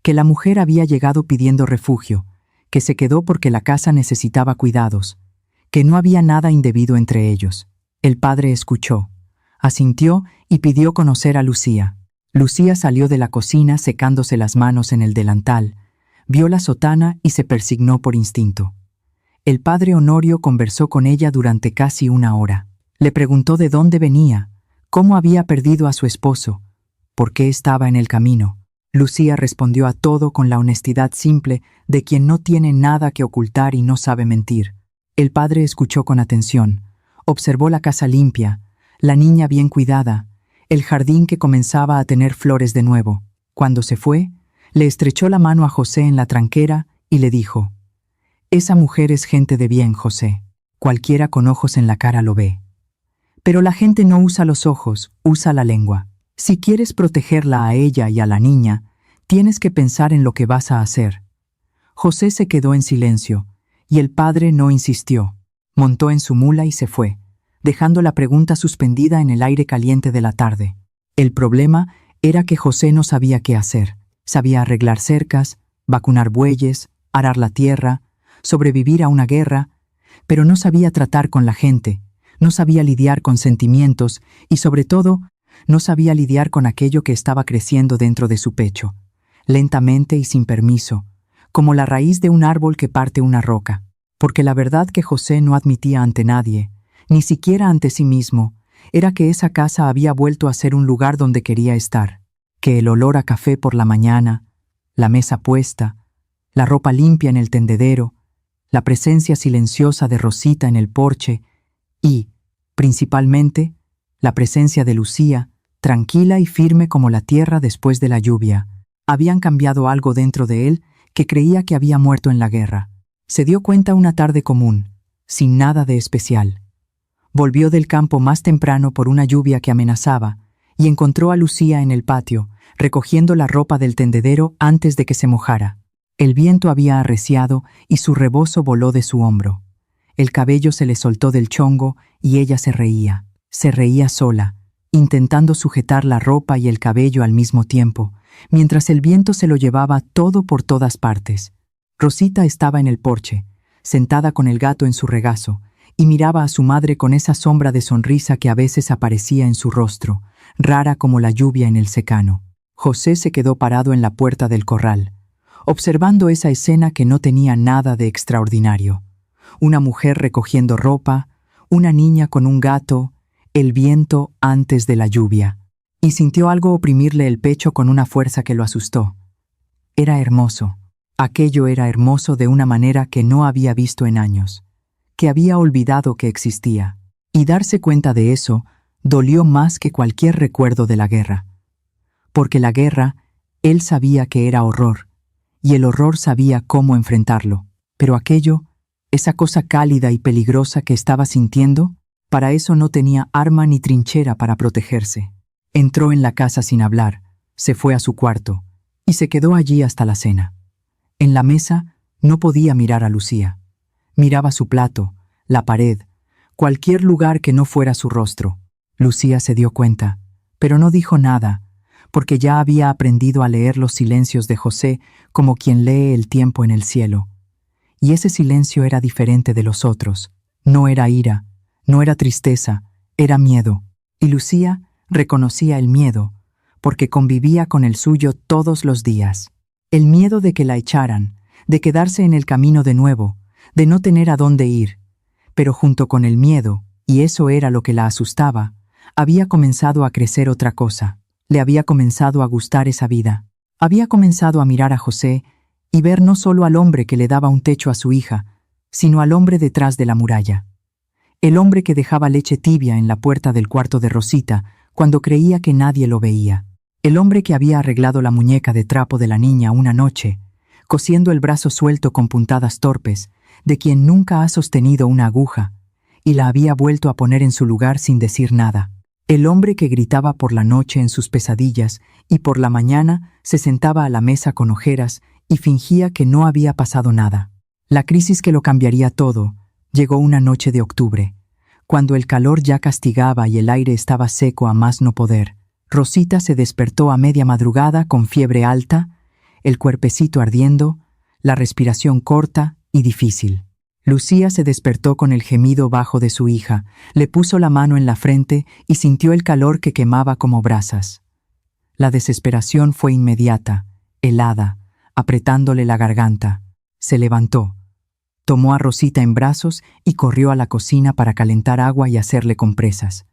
que la mujer había llegado pidiendo refugio, que se quedó porque la casa necesitaba cuidados, que no había nada indebido entre ellos. El padre escuchó, asintió y pidió conocer a Lucía. Lucía salió de la cocina secándose las manos en el delantal, vio la sotana y se persignó por instinto. El padre Honorio conversó con ella durante casi una hora. Le preguntó de dónde venía, cómo había perdido a su esposo, por qué estaba en el camino. Lucía respondió a todo con la honestidad simple de quien no tiene nada que ocultar y no sabe mentir. El padre escuchó con atención, observó la casa limpia, la niña bien cuidada, el jardín que comenzaba a tener flores de nuevo. Cuando se fue, le estrechó la mano a José en la tranquera y le dijo: «Esa mujer es gente de bien, José. Cualquiera con ojos en la cara lo ve. Pero la gente no usa los ojos, usa la lengua. Si quieres protegerla a ella y a la niña, tienes que pensar en lo que vas a hacer». José se quedó en silencio, y el padre no insistió. Montó en su mula y se fue, dejando la pregunta suspendida en el aire caliente de la tarde. El problema era que José no sabía qué hacer. Sabía arreglar cercas, vacunar bueyes, arar la tierra, sobrevivir a una guerra, pero no sabía tratar con la gente, no sabía lidiar con sentimientos y, sobre todo, no sabía lidiar con aquello que estaba creciendo dentro de su pecho, lentamente y sin permiso, como la raíz de un árbol que parte una roca. Porque la verdad que José no admitía ante nadie, ni siquiera ante sí mismo, era que esa casa había vuelto a ser un lugar donde quería estar, que el olor a café por la mañana, la mesa puesta, la ropa limpia en el tendedero, la presencia silenciosa de Rosita en el porche y, principalmente, la presencia de Lucía, tranquila y firme como la tierra después de la lluvia, habían cambiado algo dentro de él que creía que había muerto en la guerra. Se dio cuenta una tarde común, sin nada de especial. Volvió del campo más temprano por una lluvia que amenazaba y encontró a Lucía en el patio, recogiendo la ropa del tendedero antes de que se mojara. El viento había arreciado y su rebozo voló de su hombro. El cabello se le soltó del chongo y ella se reía sola, intentando sujetar la ropa y el cabello al mismo tiempo, mientras el viento se lo llevaba todo por todas partes. Rosita estaba en el porche, sentada con el gato en su regazo, y miraba a su madre con esa sombra de sonrisa que a veces aparecía en su rostro, rara como la lluvia en el secano. José se quedó parado en la puerta del corral, observando esa escena que no tenía nada de extraordinario. Una mujer recogiendo ropa, una niña con un gato, el viento antes de la lluvia, y sintió algo oprimirle el pecho con una fuerza que lo asustó. Era hermoso. Aquello era hermoso de una manera que no había visto en años, que había olvidado que existía, y darse cuenta de eso dolió más que cualquier recuerdo de la guerra. Porque la guerra, él sabía que era horror, y el horror sabía cómo enfrentarlo, pero aquello, esa cosa cálida y peligrosa que estaba sintiendo, para eso no tenía arma ni trinchera para protegerse. Entró en la casa sin hablar, se fue a su cuarto, y se quedó allí hasta la cena. En la mesa no podía mirar a Lucía. Miraba su plato, la pared, cualquier lugar que no fuera su rostro. Lucía se dio cuenta, pero no dijo nada, porque ya había aprendido a leer los silencios de José como quien lee el tiempo en el cielo. Y ese silencio era diferente de los otros. No era ira, no era tristeza, era miedo. Y Lucía reconocía el miedo, porque convivía con el suyo todos los días. El miedo de que la echaran, de quedarse en el camino de nuevo, de no tener a dónde ir. Pero junto con el miedo, y eso era lo que la asustaba, había comenzado a crecer otra cosa. Le había comenzado a gustar esa vida. Había comenzado a mirar a José y ver no solo al hombre que le daba un techo a su hija, sino al hombre detrás de la muralla. El hombre que dejaba leche tibia en la puerta del cuarto de Rosita cuando creía que nadie lo veía. El hombre que había arreglado la muñeca de trapo de la niña una noche, cosiendo el brazo suelto con puntadas torpes, de quien nunca ha sostenido una aguja, y la había vuelto a poner en su lugar sin decir nada. El hombre que gritaba por la noche en sus pesadillas y por la mañana se sentaba a la mesa con ojeras y fingía que no había pasado nada. La crisis que lo cambiaría todo llegó una noche de octubre, cuando el calor ya castigaba y el aire estaba seco a más no poder. Rosita se despertó a media madrugada con fiebre alta, el cuerpecito ardiendo, la respiración corta y difícil. Lucía se despertó con el gemido bajo de su hija, le puso la mano en la frente y sintió el calor que quemaba como brasas. La desesperación fue inmediata, helada, apretándole la garganta. Se levantó, tomó a Rosita en brazos y corrió a la cocina para calentar agua y hacerle compresas.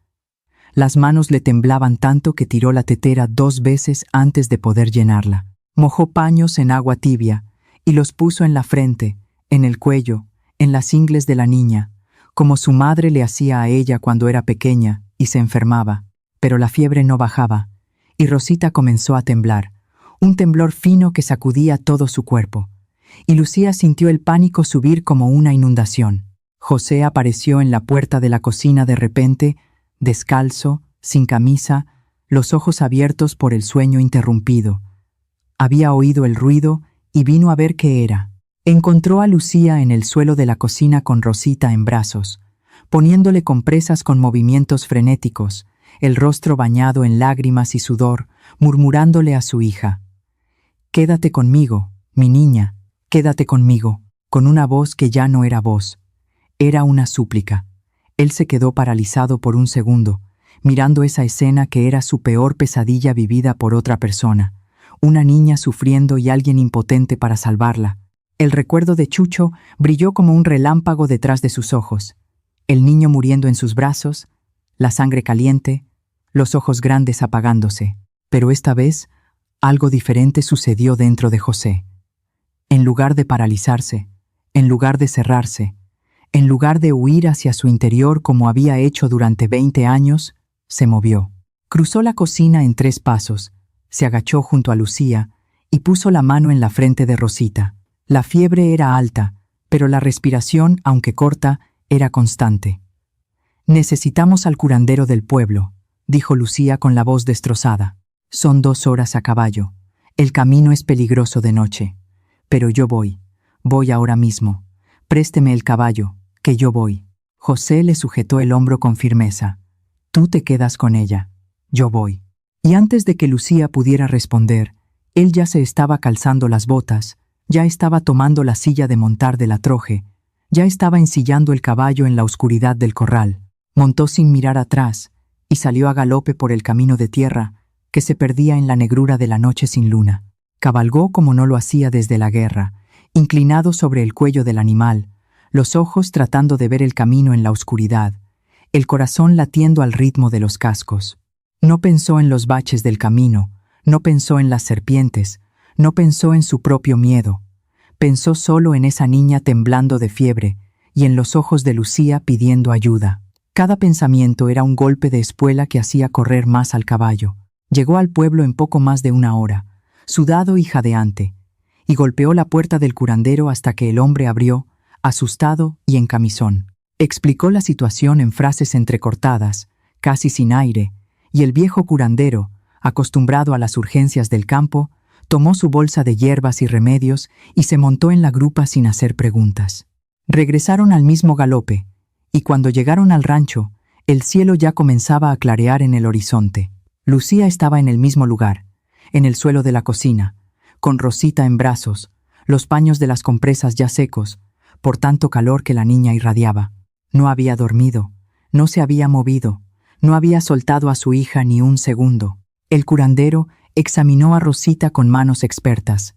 Las manos le temblaban tanto que tiró la tetera 2 veces antes de poder llenarla. Mojó paños en agua tibia y los puso en la frente, en el cuello, en las ingles de la niña, como su madre le hacía a ella cuando era pequeña y se enfermaba. Pero la fiebre no bajaba, y Rosita comenzó a temblar, un temblor fino que sacudía todo su cuerpo, y Lucía sintió el pánico subir como una inundación. José apareció en la puerta de la cocina de repente, descalzo, sin camisa, los ojos abiertos por el sueño interrumpido. Había oído el ruido y vino a ver qué era. Encontró a Lucía en el suelo de la cocina con Rosita en brazos, poniéndole compresas con movimientos frenéticos, el rostro bañado en lágrimas y sudor, murmurándole a su hija: «Quédate conmigo, mi niña, quédate conmigo», con una voz que ya no era voz, era una súplica. Él se quedó paralizado por un segundo, mirando esa escena que era su peor pesadilla vivida por otra persona, una niña sufriendo y alguien impotente para salvarla. El recuerdo de Chucho brilló como un relámpago detrás de sus ojos. El niño muriendo en sus brazos, la sangre caliente, los ojos grandes apagándose. Pero esta vez, algo diferente sucedió dentro de José. En lugar de paralizarse, en lugar de cerrarse, en lugar de huir hacia su interior como había hecho durante 20 años, se movió. Cruzó la cocina en 3 pasos, se agachó junto a Lucía y puso la mano en la frente de Rosita. La fiebre era alta, pero la respiración, aunque corta, era constante. «Necesitamos al curandero del pueblo», dijo Lucía con la voz destrozada. «Son 2 horas a caballo. El camino es peligroso de noche. Pero yo voy ahora mismo. Présteme el caballo, que yo voy». José le sujetó el hombro con firmeza. «Tú te quedas con ella. Yo voy». Y antes de que Lucía pudiera responder, él ya se estaba calzando las botas, ya estaba tomando la silla de montar de la troje, ya estaba ensillando el caballo en la oscuridad del corral. Montó sin mirar atrás y salió a galope por el camino de tierra que se perdía en la negrura de la noche sin luna. Cabalgó como no lo hacía desde la guerra, inclinado sobre el cuello del animal, los ojos tratando de ver el camino en la oscuridad, el corazón latiendo al ritmo de los cascos. No pensó en los baches del camino, no pensó en las serpientes, no pensó en su propio miedo. Pensó solo en esa niña temblando de fiebre y en los ojos de Lucía pidiendo ayuda. Cada pensamiento era un golpe de espuela que hacía correr más al caballo. Llegó al pueblo en poco más de 1 hora, sudado y jadeante, y golpeó la puerta del curandero hasta que el hombre abrió, asustado y en camisón. Explicó la situación en frases entrecortadas, casi sin aire, y el viejo curandero, acostumbrado a las urgencias del campo, tomó su bolsa de hierbas y remedios y se montó en la grupa sin hacer preguntas. Regresaron al mismo galope, y cuando llegaron al rancho, el cielo ya comenzaba a clarear en el horizonte. Lucía estaba en el mismo lugar, en el suelo de la cocina, con Rosita en brazos, los paños de las compresas ya secos, por tanto calor que la niña irradiaba. No había dormido, no se había movido, no había soltado a su hija ni un segundo. El curandero examinó a Rosita con manos expertas.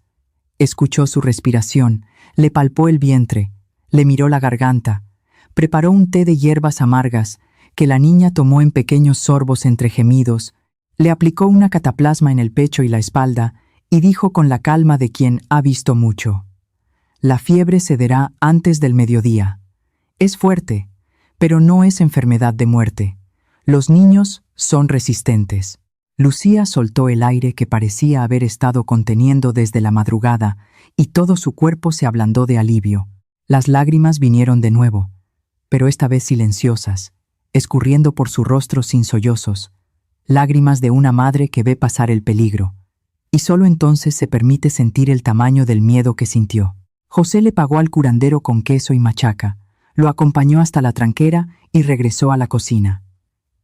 Escuchó su respiración, le palpó el vientre, le miró la garganta, preparó un té de hierbas amargas que la niña tomó en pequeños sorbos entre gemidos, le aplicó una cataplasma en el pecho y la espalda y dijo con la calma de quien ha visto mucho: «La fiebre cederá antes del mediodía. Es fuerte, pero no es enfermedad de muerte. Los niños son resistentes». Lucía soltó el aire que parecía haber estado conteniendo desde la madrugada y todo su cuerpo se ablandó de alivio. Las lágrimas vinieron de nuevo, pero esta vez silenciosas, escurriendo por su rostro sin sollozos, lágrimas de una madre que ve pasar el peligro, y solo entonces se permite sentir el tamaño del miedo que sintió. José le pagó al curandero con queso y machaca, lo acompañó hasta la tranquera y regresó a la cocina.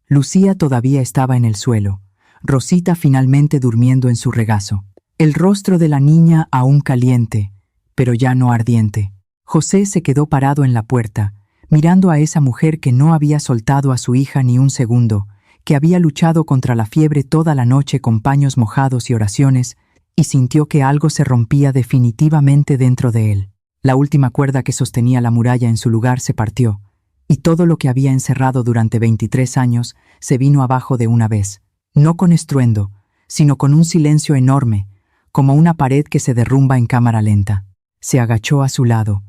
Lucía todavía estaba en el suelo, Rosita finalmente durmiendo en su regazo. El rostro de la niña aún caliente, pero ya no ardiente. José se quedó parado en la puerta, mirando a esa mujer que no había soltado a su hija ni un segundo, que había luchado contra la fiebre toda la noche con paños mojados y oraciones, y sintió que algo se rompía definitivamente dentro de él. La última cuerda que sostenía la muralla en su lugar se partió, y todo lo que había encerrado durante 23 años se vino abajo de una vez. No con estruendo, sino con un silencio enorme, como una pared que se derrumba en cámara lenta. Se agachó a su lado.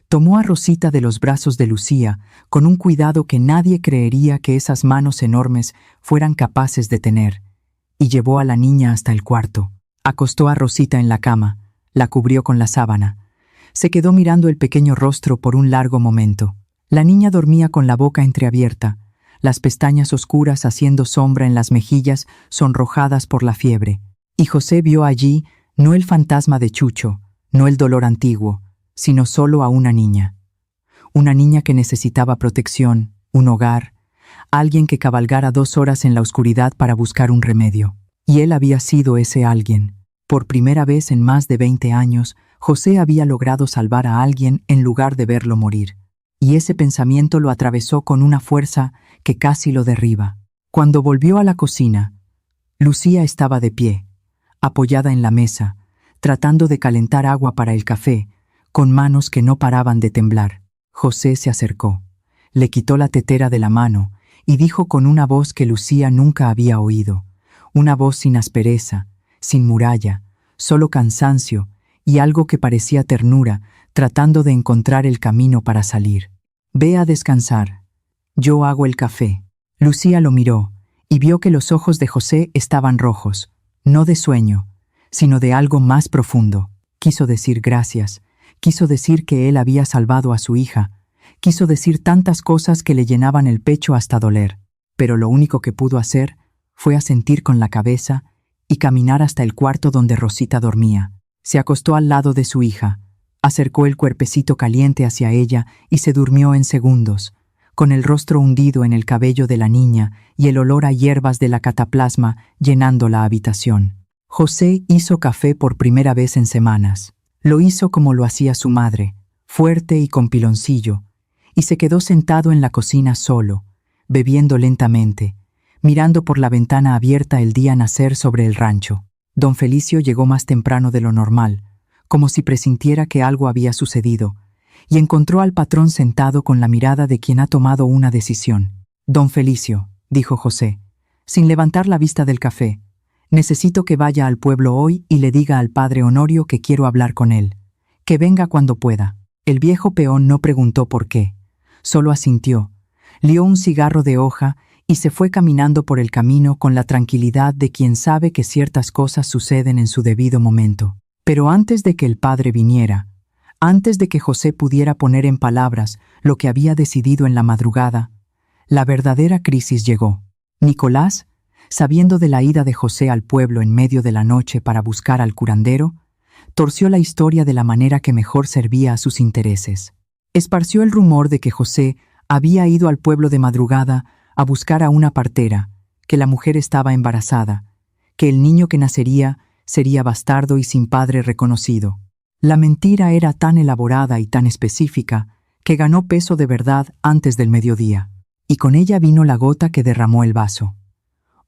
Tomó a Rosita de los brazos de Lucía con un cuidado que nadie creería que esas manos enormes fueran capaces de tener, y llevó a la niña hasta el cuarto. Acostó a Rosita en la cama, la cubrió con la sábana. Se quedó mirando el pequeño rostro por un largo momento. La niña dormía con la boca entreabierta, las pestañas oscuras haciendo sombra en las mejillas sonrojadas por la fiebre. Y José vio allí no el fantasma de Chucho, no el dolor antiguo, sino solo a una niña. Una niña que necesitaba protección, un hogar, alguien que cabalgara 2 horas en la oscuridad para buscar un remedio. Y él había sido ese alguien. Por primera vez en más de 20 años, José había logrado salvar a alguien en lugar de verlo morir. Y ese pensamiento lo atravesó con una fuerza que casi lo derriba. Cuando volvió a la cocina, Lucía estaba de pie, apoyada en la mesa, tratando de calentar agua para el café, con manos que no paraban de temblar. José se acercó, le quitó la tetera de la mano y dijo con una voz que Lucía nunca había oído, una voz sin aspereza, sin muralla, solo cansancio y algo que parecía ternura, tratando de encontrar el camino para salir. «Ve a descansar. Yo hago el café». Lucía lo miró y vio que los ojos de José estaban rojos, no de sueño, sino de algo más profundo. Quiso decir gracias, quiso decir que él había salvado a su hija, quiso decir tantas cosas que le llenaban el pecho hasta doler, pero lo único que pudo hacer fue asentir con la cabeza y caminar hasta el cuarto donde Rosita dormía. Se acostó al lado de su hija, acercó el cuerpecito caliente hacia ella y se durmió en segundos, con el rostro hundido en el cabello de la niña y el olor a hierbas de la cataplasma llenando la habitación. José hizo café por primera vez en semanas. Lo hizo como lo hacía su madre, fuerte y con piloncillo, y se quedó sentado en la cocina solo, bebiendo lentamente, mirando por la ventana abierta el día nacer sobre el rancho. Don Felicio llegó más temprano de lo normal, como si presintiera que algo había sucedido, y encontró al patrón sentado con la mirada de quien ha tomado una decisión. «Don Felicio», dijo José, sin levantar la vista del café, «necesito que vaya al pueblo hoy y le diga al padre Honorio que quiero hablar con él, que venga cuando pueda». El viejo peón no preguntó por qué, solo asintió, lió un cigarro de hoja y se fue caminando por el camino con la tranquilidad de quien sabe que ciertas cosas suceden en su debido momento. Pero antes de que el padre viniera, antes de que José pudiera poner en palabras lo que había decidido en la madrugada, la verdadera crisis llegó. Nicolás, sabiendo de la ida de José al pueblo en medio de la noche para buscar al curandero, torció la historia de la manera que mejor servía a sus intereses. Esparció el rumor de que José había ido al pueblo de madrugada a buscar a una partera, que la mujer estaba embarazada, que el niño que nacería sería bastardo y sin padre reconocido. La mentira era tan elaborada y tan específica que ganó peso de verdad antes del mediodía, y con ella vino la gota que derramó el vaso.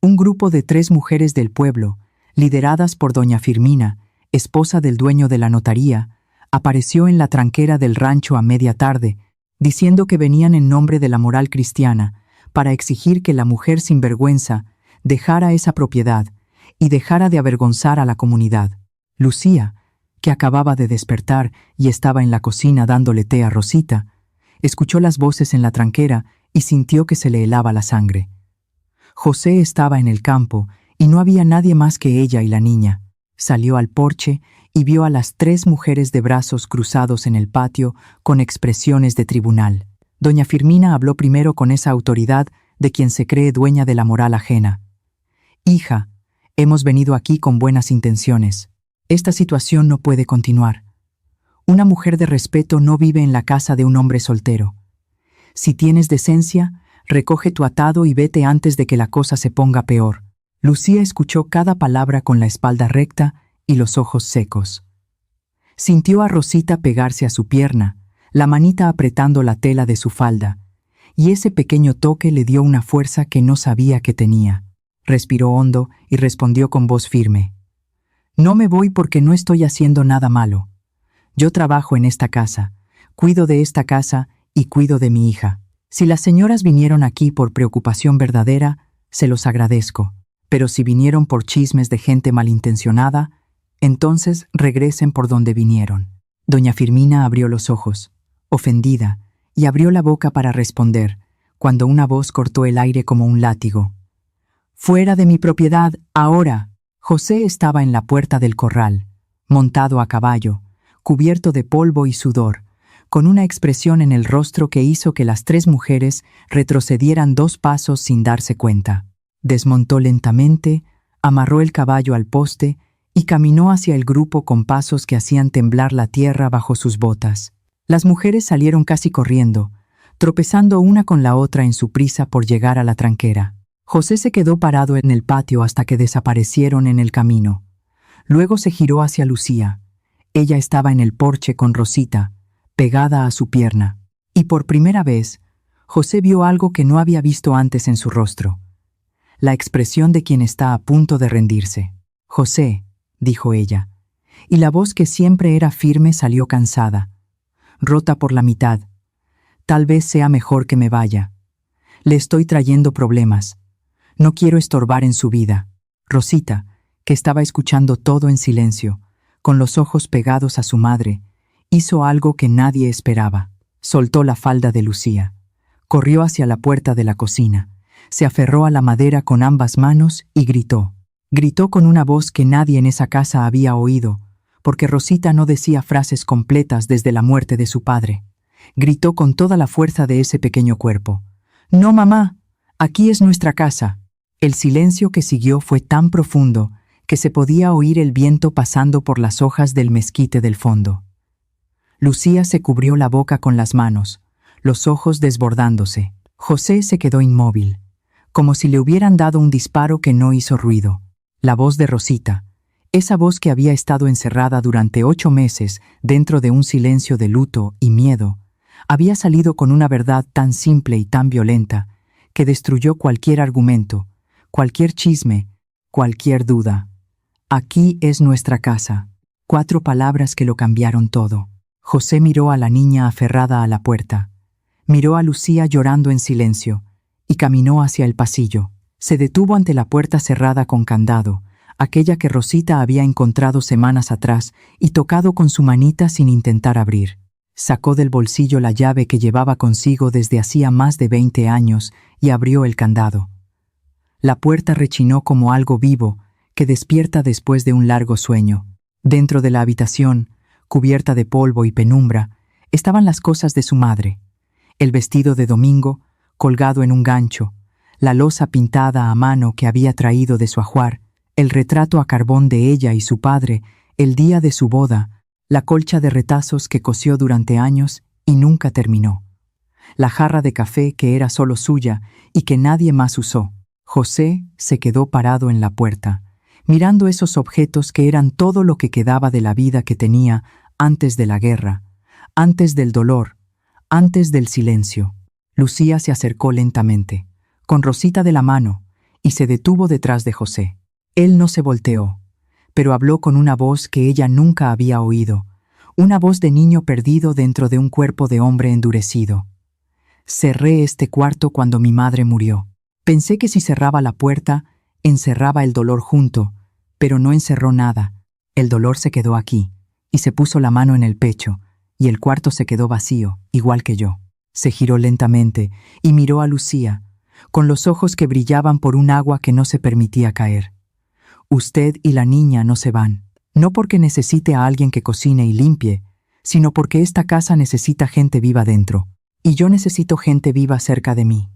Un grupo de 3 mujeres del pueblo, lideradas por doña Firmina, esposa del dueño de la notaría, apareció en la tranquera del rancho a media tarde, diciendo que venían en nombre de la moral cristiana para exigir que la mujer sinvergüenza dejara esa propiedad y dejara de avergonzar a la comunidad. Lucía, que acababa de despertar y estaba en la cocina dándole té a Rosita, escuchó las voces en la tranquera y sintió que se le helaba la sangre. José estaba en el campo y no había nadie más que ella y la niña. Salió al porche y vio a las 3 mujeres de brazos cruzados en el patio con expresiones de tribunal. Doña Firmina habló primero con esa autoridad de quien se cree dueña de la moral ajena. «Hija, hemos venido aquí con buenas intenciones. Esta situación no puede continuar. Una mujer de respeto no vive en la casa de un hombre soltero. Si tienes decencia, recoge tu atado y vete antes de que la cosa se ponga peor». Lucía escuchó cada palabra con la espalda recta y los ojos secos. Sintió a Rosita pegarse a su pierna, la manita apretando la tela de su falda, y ese pequeño toque le dio una fuerza que no sabía que tenía. Respiró hondo y respondió con voz firme: «No me voy porque no estoy haciendo nada malo. Yo trabajo en esta casa, cuido de esta casa y cuido de mi hija. Si las señoras vinieron aquí por preocupación verdadera, se los agradezco. Pero si vinieron por chismes de gente malintencionada, entonces regresen por donde vinieron». Doña Firmina abrió los ojos, ofendida, y abrió la boca para responder, cuando una voz cortó el aire como un látigo. «¡Fuera de mi propiedad, ahora!». José estaba en la puerta del corral, montado a caballo, cubierto de polvo y sudor, con una expresión en el rostro que hizo que las 3 mujeres retrocedieran 2 pasos sin darse cuenta. Desmontó lentamente, amarró el caballo al poste y caminó hacia el grupo con pasos que hacían temblar la tierra bajo sus botas. Las mujeres salieron casi corriendo, tropezando una con la otra en su prisa por llegar a la tranquera. José se quedó parado en el patio hasta que desaparecieron en el camino. Luego se giró hacia Lucía. Ella estaba en el porche con Rosita, pegada a su pierna. Y por primera vez, José vio algo que no había visto antes en su rostro: la expresión de quien está a punto de rendirse. «José», dijo ella, y la voz que siempre era firme salió cansada, rota por la mitad. Tal vez sea mejor que me vaya. Le estoy trayendo problemas. No quiero estorbar en su vida. Rosita, que estaba escuchando todo en silencio, con los ojos pegados a su madre, hizo algo que nadie esperaba. Soltó la falda de Lucía. Corrió hacia la puerta de la cocina. Se aferró a la madera con ambas manos y gritó. Gritó con una voz que nadie en esa casa había oído, porque Rosita no decía frases completas desde la muerte de su padre. Gritó con toda la fuerza de ese pequeño cuerpo. «No, mamá, aquí es nuestra casa». El silencio que siguió fue tan profundo que se podía oír el viento pasando por las hojas del mezquite del fondo. Lucía se cubrió la boca con las manos, los ojos desbordándose. José se quedó inmóvil, como si le hubieran dado un disparo que no hizo ruido. La voz de Rosita, esa voz que había estado encerrada durante 8 meses dentro de un silencio de luto y miedo, había salido con una verdad tan simple y tan violenta que destruyó cualquier argumento, cualquier chisme, cualquier duda. «Aquí es nuestra casa». 4 palabras que lo cambiaron todo. José miró a la niña aferrada a la puerta, miró a Lucía llorando en silencio y caminó hacia el pasillo. Se detuvo ante la puerta cerrada con candado, aquella que Rosita había encontrado semanas atrás y tocado con su manita sin intentar abrir. Sacó del bolsillo la llave que llevaba consigo desde hacía más de 20 años y abrió el candado. La puerta rechinó como algo vivo que despierta después de un largo sueño. Dentro de la habitación, cubierta de polvo y penumbra, estaban las cosas de su madre. El vestido de domingo, colgado en un gancho, la loza pintada a mano que había traído de su ajuar, el retrato a carbón de ella y su padre el día de su boda, la colcha de retazos que cosió durante años y nunca terminó, la jarra de café que era solo suya y que nadie más usó. José se quedó parado en la puerta, mirando esos objetos que eran todo lo que quedaba de la vida que tenía antes de la guerra, antes del dolor, antes del silencio. Lucía se acercó lentamente, con Rosita de la mano, y se detuvo detrás de José. Él no se volteó, pero habló con una voz que ella nunca había oído, una voz de niño perdido dentro de un cuerpo de hombre endurecido. «Cerré este cuarto cuando mi madre murió. Pensé que si cerraba la puerta, encerraba el dolor junto, pero no encerró nada. El dolor se quedó aquí, y se puso la mano en el pecho, y el cuarto se quedó vacío, igual que yo». Se giró lentamente y miró a Lucía, con los ojos que brillaban por un agua que no se permitía caer. «Usted y la niña no se van, no porque necesite a alguien que cocine y limpie, sino porque esta casa necesita gente viva dentro, y yo necesito gente viva cerca de mí.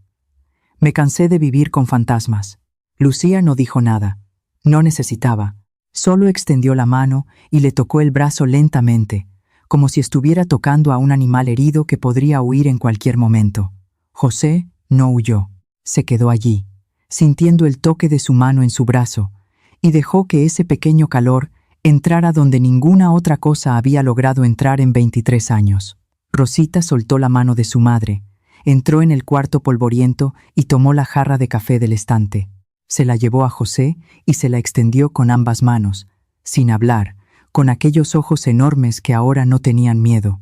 Me cansé de vivir con fantasmas». Lucía no dijo nada, no necesitaba, solo extendió la mano y le tocó el brazo lentamente, como si estuviera tocando a un animal herido que podría huir en cualquier momento. José no huyó, se quedó allí, sintiendo el toque de su mano en su brazo, y dejó que ese pequeño calor entrara donde ninguna otra cosa había logrado entrar en 23 años. Rosita soltó la mano de su madre, entró en el cuarto polvoriento y tomó la jarra de café del estante. Se la llevó a José y se la extendió con ambas manos, sin hablar, con aquellos ojos enormes que ahora no tenían miedo.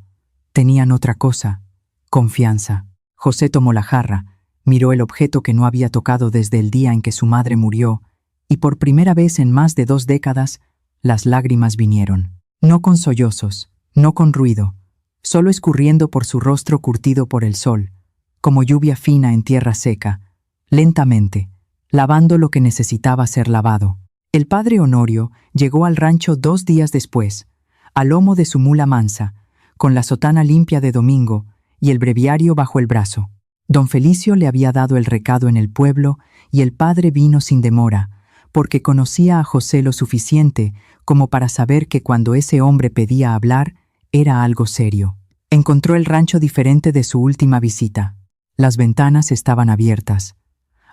Tenían otra cosa, confianza. José tomó la jarra, miró el objeto que no había tocado desde el día en que su madre murió, y por primera vez en más de 2 décadas, las lágrimas vinieron. No con sollozos, no con ruido, solo escurriendo por su rostro curtido por el sol, como lluvia fina en tierra seca, lentamente, lavando lo que necesitaba ser lavado. El padre Honorio llegó al rancho 2 días después, al lomo de su mula mansa, con la sotana limpia de domingo y el breviario bajo el brazo. Don Felicio le había dado el recado en el pueblo y el padre vino sin demora, porque conocía a José lo suficiente como para saber que cuando ese hombre pedía hablar, era algo serio. Encontró el rancho diferente de su última visita. Las ventanas estaban abiertas.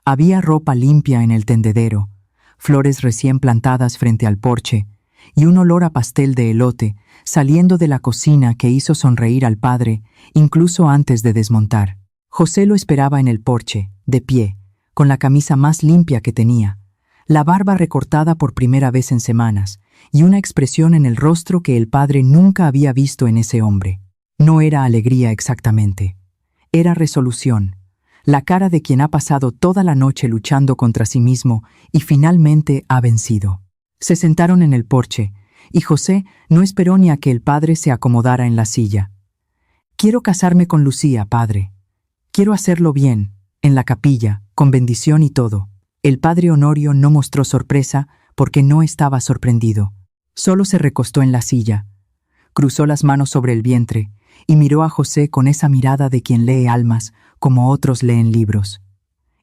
Había ropa limpia en el tendedero, flores recién plantadas frente al porche, y un olor a pastel de elote saliendo de la cocina que hizo sonreír al padre, incluso antes de desmontar. José lo esperaba en el porche, de pie, con la camisa más limpia que tenía, la barba recortada por primera vez en semanas, y una expresión en el rostro que el padre nunca había visto en ese hombre. No era alegría exactamente. Era resolución. La cara de quien ha pasado toda la noche luchando contra sí mismo y finalmente ha vencido. Se sentaron en el porche, y José no esperó ni a que el padre se acomodara en la silla. «Quiero casarme con Lucía, padre. Quiero hacerlo bien, en la capilla, con bendición y todo». El padre Honorio no mostró sorpresa porque no estaba sorprendido. Solo se recostó en la silla, cruzó las manos sobre el vientre y miró a José con esa mirada de quien lee almas como otros leen libros.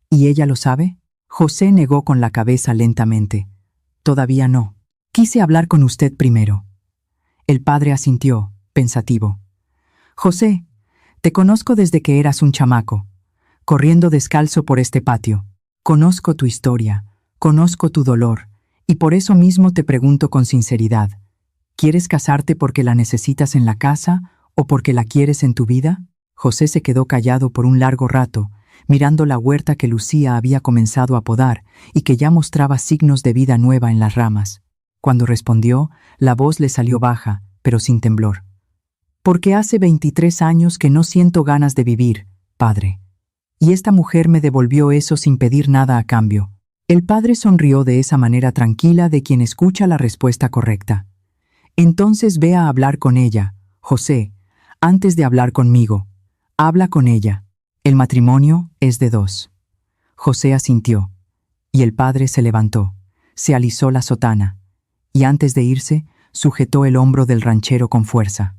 «¿Y ella lo sabe?» José negó con la cabeza lentamente. «Todavía no. Quise hablar con usted primero». El padre asintió, pensativo. «José, te conozco desde que eras un chamaco, corriendo descalzo por este patio. Conozco tu historia, conozco tu dolor, y por eso mismo te pregunto con sinceridad, ¿quieres casarte porque la necesitas en la casa o porque la quieres en tu vida?» José se quedó callado por un largo rato, mirando la huerta que Lucía había comenzado a podar y que ya mostraba signos de vida nueva en las ramas. Cuando respondió, la voz le salió baja, pero sin temblor. «Porque hace 23 años que no siento ganas de vivir, padre. Y esta mujer me devolvió eso sin pedir nada a cambio». El padre sonrió de esa manera tranquila de quien escucha la respuesta correcta. «Entonces ve a hablar con ella, José, antes de hablar conmigo. Habla con ella. El matrimonio es de dos». José asintió, y el padre se levantó, se alisó la sotana, y antes de irse, sujetó el hombro del ranchero con fuerza.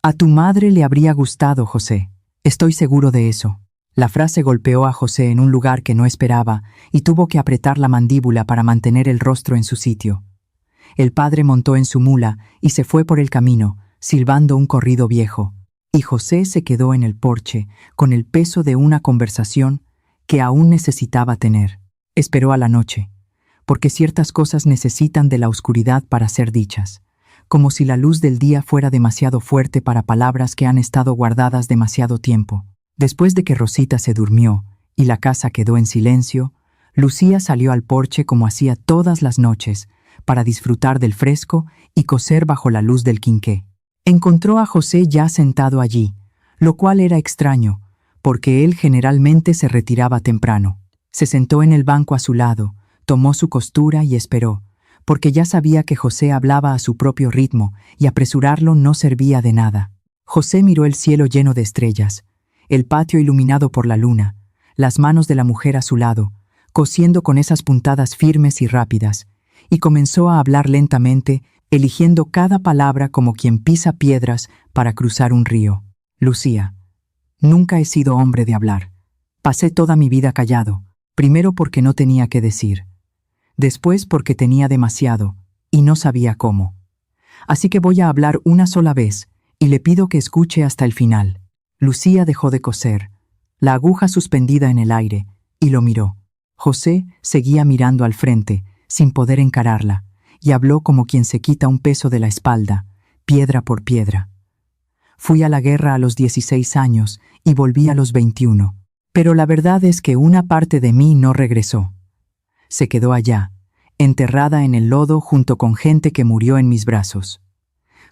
«A tu madre le habría gustado, José. Estoy seguro de eso». La frase golpeó a José en un lugar que no esperaba y tuvo que apretar la mandíbula para mantener el rostro en su sitio. El padre montó en su mula y se fue por el camino, silbando un corrido viejo, y José se quedó en el porche con el peso de una conversación que aún necesitaba tener. Esperó a la noche, porque ciertas cosas necesitan de la oscuridad para ser dichas, como si la luz del día fuera demasiado fuerte para palabras que han estado guardadas demasiado tiempo. Después de que Rosita se durmió y la casa quedó en silencio, Lucía salió al porche como hacía todas las noches, para disfrutar del fresco y coser bajo la luz del quinqué. Encontró a José ya sentado allí, lo cual era extraño, porque él generalmente se retiraba temprano. Se sentó en el banco a su lado, tomó su costura y esperó, porque ya sabía que José hablaba a su propio ritmo y apresurarlo no servía de nada. José miró el cielo lleno de estrellas, el patio iluminado por la luna, las manos de la mujer a su lado, cosiendo con esas puntadas firmes y rápidas, y comenzó a hablar lentamente, eligiendo cada palabra como quien pisa piedras para cruzar un río. «Lucía, nunca he sido hombre de hablar. Pasé toda mi vida callado, primero porque no tenía qué decir, después porque tenía demasiado y no sabía cómo. Así que voy a hablar una sola vez y le pido que escuche hasta el final». Lucía dejó de coser, la aguja suspendida en el aire, y lo miró. José seguía mirando al frente, sin poder encararla, y habló como quien se quita un peso de la espalda, piedra por piedra. «Fui a la guerra a los 16 años y volví a los 21, pero la verdad es que una parte de mí no regresó. Se quedó allá, enterrada en el lodo junto con gente que murió en mis brazos.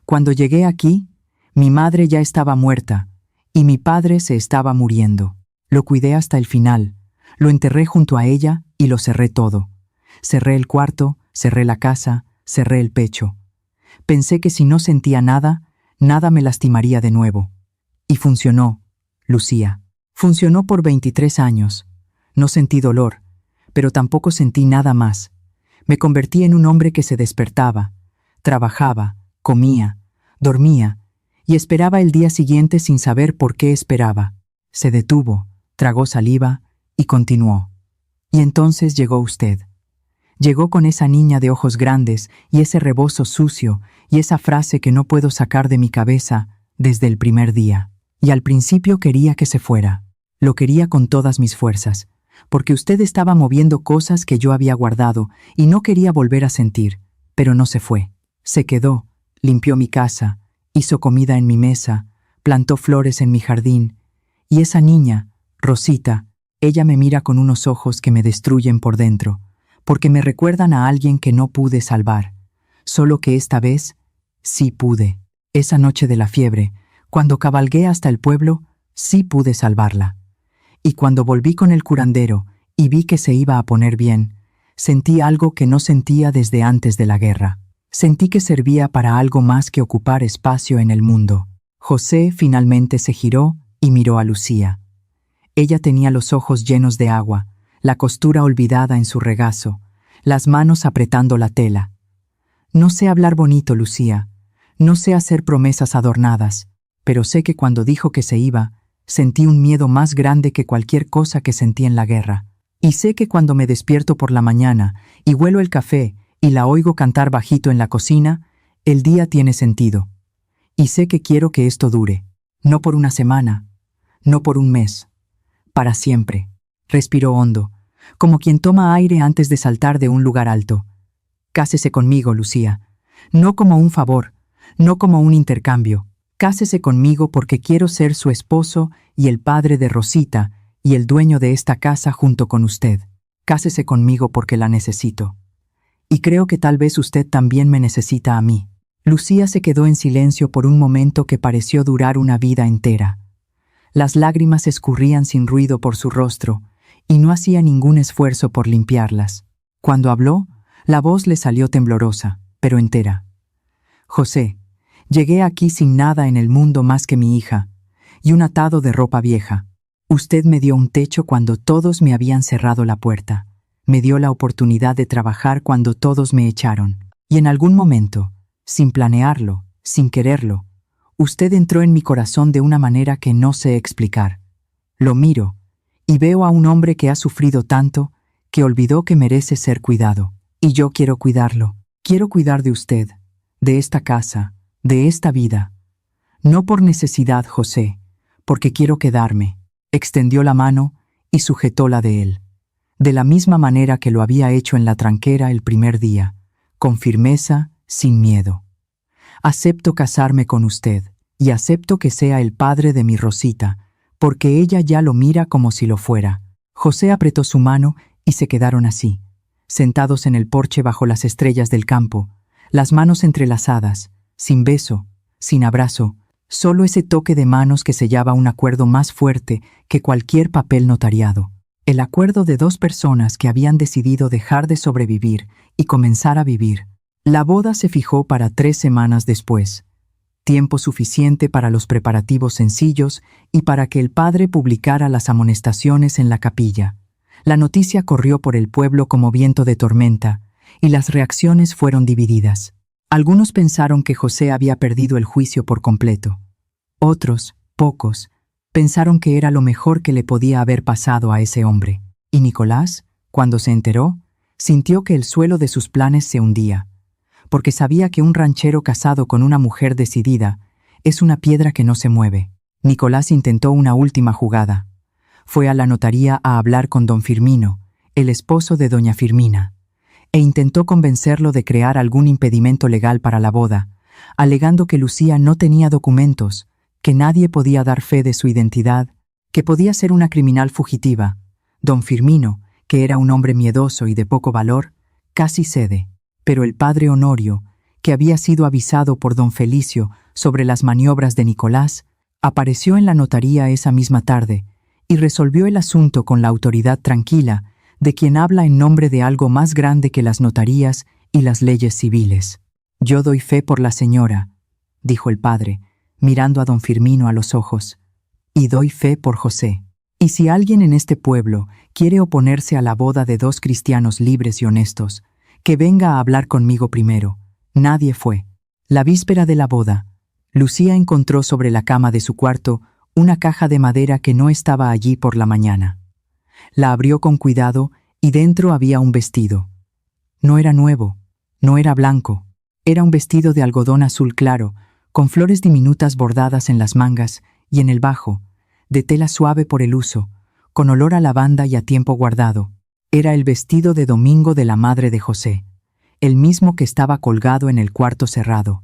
Cuando llegué aquí, mi madre ya estaba muerta, y mi padre se estaba muriendo. Lo cuidé hasta el final, lo enterré junto a ella y lo cerré todo. Cerré el cuarto, cerré la casa, cerré el pecho. Pensé que si no sentía nada, nada me lastimaría de nuevo. Y funcionó, Lucía. Funcionó por 23 años. No sentí dolor, pero tampoco sentí nada más. Me convertí en un hombre que se despertaba, trabajaba, comía, dormía, y esperaba el día siguiente sin saber por qué esperaba. Se detuvo, tragó saliva y continuó. Y entonces llegó usted. Llegó con esa niña de ojos grandes y ese rebozo sucio y esa frase que no puedo sacar de mi cabeza desde el primer día. Y al principio quería que se fuera. Lo quería con todas mis fuerzas, porque usted estaba moviendo cosas que yo había guardado y no quería volver a sentir, pero no se fue. Se quedó, limpió mi casa, hizo comida en mi mesa, plantó flores en mi jardín, y esa niña, Rosita, ella me mira con unos ojos que me destruyen por dentro, porque me recuerdan a alguien que no pude salvar, solo que esta vez sí pude. Esa noche de la fiebre, Cuando cabalgué hasta el pueblo, sí pude salvarla. Y cuando volví con el curandero y vi que se iba a poner bien, sentí algo que no sentía desde antes de la guerra. Sentí que servía para algo más que ocupar espacio en el mundo. José finalmente se giró y miró a Lucía. Ella tenía los ojos llenos de agua, la costura olvidada en su regazo, las manos apretando la tela. No sé hablar bonito, Lucía, no sé hacer promesas adornadas, pero sé que cuando dijo que se iba, sentí un miedo más grande que cualquier cosa que sentí en la guerra. Y sé que cuando me despierto por la mañana y huelo el café y la oigo cantar bajito en la cocina, el día tiene sentido. Y sé que quiero que esto dure, no por una semana, no por un mes, para siempre. Respiró hondo, como quien toma aire antes de saltar de un lugar alto. Cásese conmigo, Lucía, no como un favor, no como un intercambio. Cásese conmigo porque quiero ser su esposo y el padre de Rosita y el dueño de esta casa junto con usted. Cásese conmigo porque la necesito. Y creo que tal vez usted también me necesita a mí. Lucía se quedó en silencio por un momento que pareció durar una vida entera. Las lágrimas escurrían sin ruido por su rostro y no hacía ningún esfuerzo por limpiarlas. Cuando habló, la voz le salió temblorosa, pero entera. José, llegué aquí sin nada en el mundo más que mi hija y un atado de ropa vieja. Usted me dio un techo cuando todos me habían cerrado la puerta. Me dio la oportunidad de trabajar cuando todos me echaron. Y en algún momento, sin planearlo, sin quererlo, usted entró en mi corazón de una manera que no sé explicar. Lo miro y veo a un hombre que ha sufrido tanto que olvidó que merece ser cuidado. Y yo quiero cuidarlo. Quiero cuidar de usted, de esta casa, de esta vida. No por necesidad, José, porque quiero quedarme. Extendió la mano y sujetó la de él, de la misma manera que lo había hecho en la tranquera el primer día, con firmeza, sin miedo. Acepto casarme con usted y acepto que sea el padre de mi Rosita, porque ella ya lo mira como si lo fuera. José apretó su mano y se quedaron así, sentados en el porche bajo las estrellas del campo, las manos entrelazadas, sin beso, sin abrazo, solo ese toque de manos que sellaba un acuerdo más fuerte que cualquier papel notariado. El acuerdo de dos personas que habían decidido dejar de sobrevivir y comenzar a vivir. La boda se fijó para 3 semanas después, tiempo suficiente para los preparativos sencillos y para que el padre publicara las amonestaciones en la capilla. La noticia corrió por el pueblo como viento de tormenta, y las reacciones fueron divididas. Algunos pensaron que José había perdido el juicio por completo. Otros, pocos, pensaron que era lo mejor que le podía haber pasado a ese hombre. Y Nicolás, cuando se enteró, sintió que el suelo de sus planes se hundía, porque sabía que un ranchero casado con una mujer decidida es una piedra que no se mueve. Nicolás intentó una última jugada. Fue a la notaría a hablar con don Firmino, el esposo de doña Firmina, e intentó convencerlo de crear algún impedimento legal para la boda, alegando que Lucía no tenía documentos, que nadie podía dar fe de su identidad, que podía ser una criminal fugitiva. Don Firmino, que era un hombre miedoso y de poco valor, casi cede, pero el padre Honorio, que había sido avisado por don Felicio sobre las maniobras de Nicolás, apareció en la notaría esa misma tarde y resolvió el asunto con la autoridad tranquila de quien habla en nombre de algo más grande que las notarías y las leyes civiles. «Yo doy fe por la señora», dijo el padre, mirando a don Firmino a los ojos, «y doy fe por José. Y si alguien en este pueblo quiere oponerse a la boda de dos cristianos libres y honestos, que venga a hablar conmigo primero». Nadie fue. La víspera de la boda, Lucía encontró sobre la cama de su cuarto una caja de madera que no estaba allí por la mañana. La abrió con cuidado y dentro había un vestido. No era nuevo, no era blanco, era un vestido de algodón azul claro, con flores diminutas bordadas en las mangas y en el bajo, de tela suave por el uso, con olor a lavanda y a tiempo guardado. Era el vestido de domingo de la madre de José, el mismo que estaba colgado en el cuarto cerrado,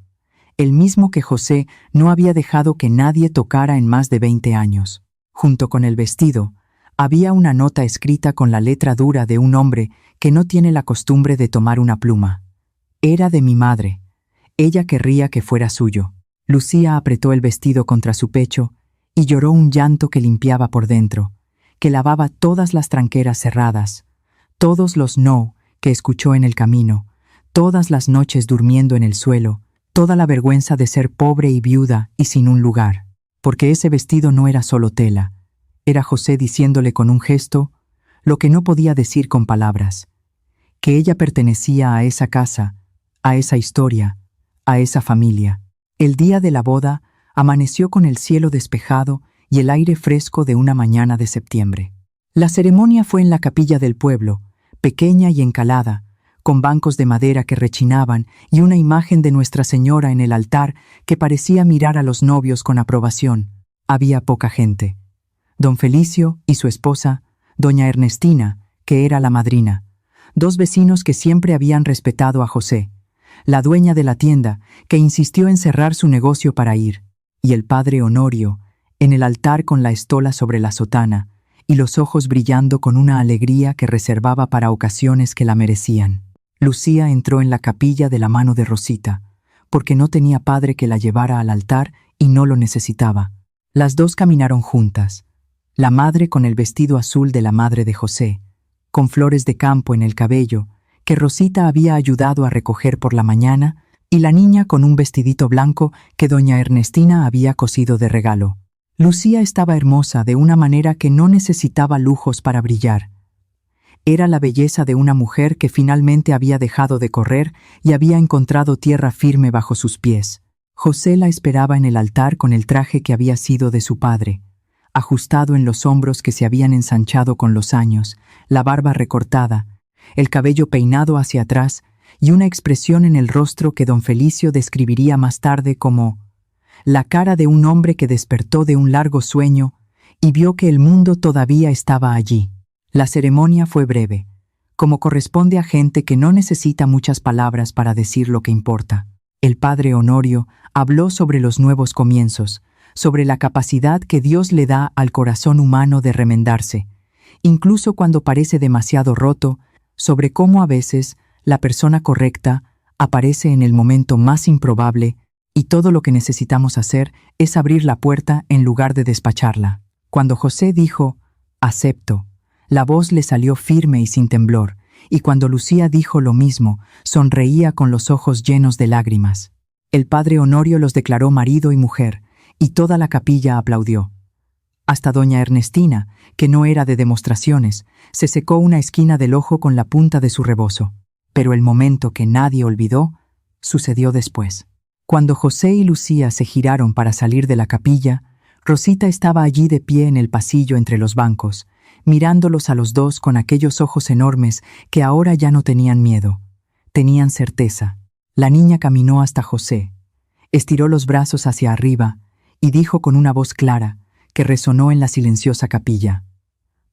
el mismo que José no había dejado que nadie tocara en más de 20 años. Junto con el vestido, había una nota escrita con la letra dura de un hombre que no tiene la costumbre de tomar una pluma. Era de mi madre. Ella querría que fuera suyo. Lucía apretó el vestido contra su pecho y lloró un llanto que limpiaba por dentro, que lavaba todas las tranqueras cerradas, todos los no que escuchó en el camino, todas las noches durmiendo en el suelo, toda la vergüenza de ser pobre y viuda y sin un lugar. Porque ese vestido no era solo tela, era José diciéndole con un gesto lo que no podía decir con palabras, que ella pertenecía a esa casa, a esa historia, a esa familia. El día de la boda amaneció con el cielo despejado y el aire fresco de una mañana de septiembre. La ceremonia fue en la capilla del pueblo, pequeña y encalada, con bancos de madera que rechinaban y una imagen de Nuestra Señora en el altar que parecía mirar a los novios con aprobación. Había poca gente. Don Felicio y su esposa, doña Ernestina, que era la madrina, dos vecinos que siempre habían respetado a José, la dueña de la tienda, que insistió en cerrar su negocio para ir, y el padre Honorio, en el altar con la estola sobre la sotana, y los ojos brillando con una alegría que reservaba para ocasiones que la merecían. Lucía entró en la capilla de la mano de Rosita, porque no tenía padre que la llevara al altar y no lo necesitaba. Las dos caminaron juntas, la madre con el vestido azul de la madre de José, con flores de campo en el cabello, que Rosita había ayudado a recoger por la mañana, y la niña con un vestidito blanco que doña Ernestina había cosido de regalo. Lucía estaba hermosa de una manera que no necesitaba lujos para brillar. Era la belleza de una mujer que finalmente había dejado de correr y había encontrado tierra firme bajo sus pies. José la esperaba en el altar con el traje que había sido de su padre, ajustado en los hombros que se habían ensanchado con los años, la barba recortada, el cabello peinado hacia atrás y una expresión en el rostro que don Felicio describiría más tarde como la cara de un hombre que despertó de un largo sueño y vio que el mundo todavía estaba allí. La ceremonia fue breve, como corresponde a gente que no necesita muchas palabras para decir lo que importa. El padre Honorio habló sobre los nuevos comienzos, sobre la capacidad que Dios le da al corazón humano de remendarse, incluso cuando parece demasiado roto, sobre cómo a veces la persona correcta aparece en el momento más improbable y todo lo que necesitamos hacer es abrir la puerta en lugar de despacharla. Cuando José dijo, «acepto», la voz le salió firme y sin temblor, y cuando Lucía dijo lo mismo, sonreía con los ojos llenos de lágrimas. El padre Honorio los declaró marido y mujer, y toda la capilla aplaudió. Hasta doña Ernestina, que no era de demostraciones, se secó una esquina del ojo con la punta de su rebozo. Pero el momento que nadie olvidó sucedió después. Cuando José y Lucía se giraron para salir de la capilla, Rosita estaba allí de pie en el pasillo entre los bancos, mirándolos a los dos con aquellos ojos enormes que ahora ya no tenían miedo. Tenían certeza. La niña caminó hasta José, estiró los brazos hacia arriba y dijo con una voz clara que resonó en la silenciosa capilla: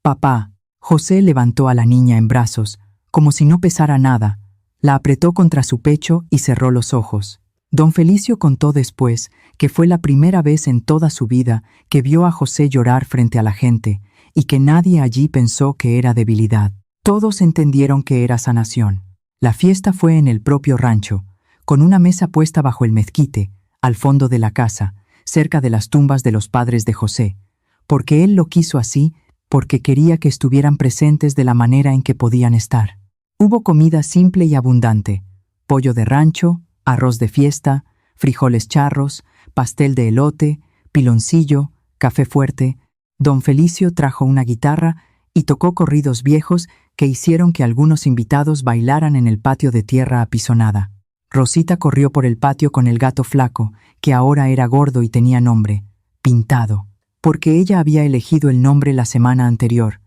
«Papá». José levantó a la niña en brazos, como si no pesara nada, la apretó contra su pecho y cerró los ojos. Don Felicio contó después que fue la primera vez en toda su vida que vio a José llorar frente a la gente y que nadie allí pensó que era debilidad. Todos entendieron que era sanación. La fiesta fue en el propio rancho, con una mesa puesta bajo el mezquite, al fondo de la casa, cerca de las tumbas de los padres de José, porque él lo quiso así, porque quería que estuvieran presentes de la manera en que podían estar. Hubo comida simple y abundante: pollo de rancho, arroz de fiesta, frijoles charros, pastel de elote, piloncillo, café fuerte. Don Felicio trajo una guitarra y tocó corridos viejos que hicieron que algunos invitados bailaran en el patio de tierra apisonada. Rosita corrió por el patio con el gato flaco, que ahora era gordo y tenía nombre: Pintado, porque ella había elegido el nombre la semana anterior,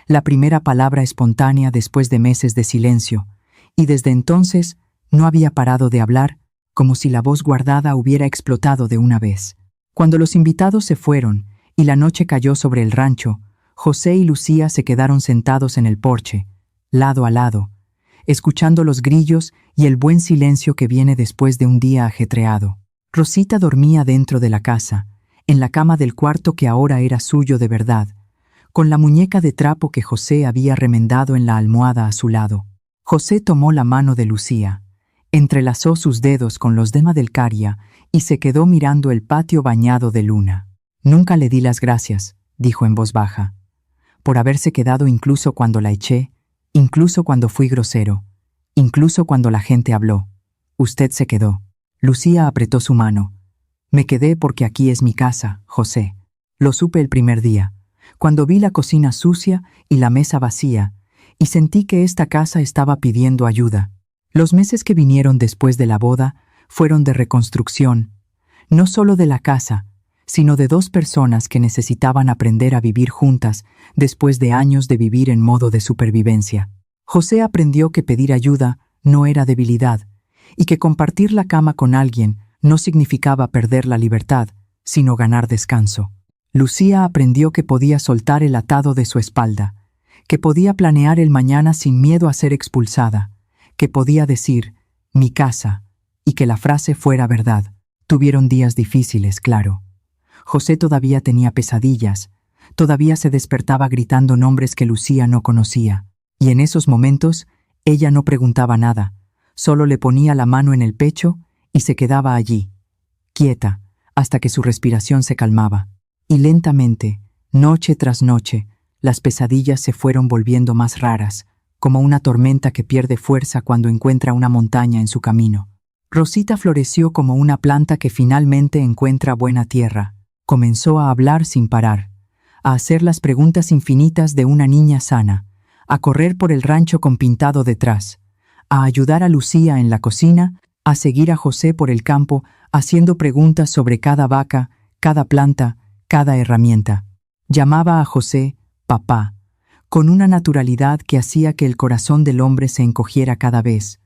la primera palabra espontánea después de meses de silencio, y desde entonces no había parado de hablar, como si la voz guardada hubiera explotado de una vez. Cuando los invitados se fueron y la noche cayó sobre el rancho, José y Lucía se quedaron sentados en el porche, lado a lado, escuchando los grillos y el buen silencio que viene después de un día ajetreado. Rosita dormía dentro de la casa, en la cama del cuarto que ahora era suyo de verdad, con la muñeca de trapo que José había remendado en la almohada a su lado. José tomó la mano de Lucía. Entrelazó sus dedos con los de Madelcaria y se quedó mirando el patio bañado de luna. «Nunca le di las gracias», dijo en voz baja, «por haberse quedado incluso cuando la eché, incluso cuando fui grosero, incluso cuando la gente habló. Usted se quedó». Lucía apretó su mano. «Me quedé porque aquí es mi casa, José. Lo supe el primer día, cuando vi la cocina sucia y la mesa vacía, y sentí que esta casa estaba pidiendo ayuda. Los meses que vinieron después de la boda fueron de reconstrucción, no solo de la casa, sino de dos personas que necesitaban aprender a vivir juntas después de años de vivir en modo de supervivencia. José aprendió que pedir ayuda no era debilidad, y que compartir la cama con alguien no significaba perder la libertad, sino ganar descanso. Lucía aprendió que podía soltar el atado de su espalda, que podía planear el mañana sin miedo a ser expulsada, que podía decir, mi casa, y que la frase fuera verdad. Tuvieron días difíciles, claro. José todavía tenía pesadillas, todavía se despertaba gritando nombres que Lucía no conocía, y en esos momentos ella no preguntaba nada, solo le ponía la mano en el pecho y se quedaba allí, quieta, hasta que su respiración se calmaba. Y lentamente, noche tras noche, las pesadillas se fueron volviendo más raras, como una tormenta que pierde fuerza cuando encuentra una montaña en su camino. Rosita floreció como una planta que finalmente encuentra buena tierra. Comenzó a hablar sin parar, a hacer las preguntas infinitas de una niña sana, a correr por el rancho con Pintado detrás, a ayudar a Lucía en la cocina, a seguir a José por el campo haciendo preguntas sobre cada vaca, cada planta, cada herramienta. Llamaba a José papá, con una naturalidad que hacía que el corazón del hombre se encogiera cada vez,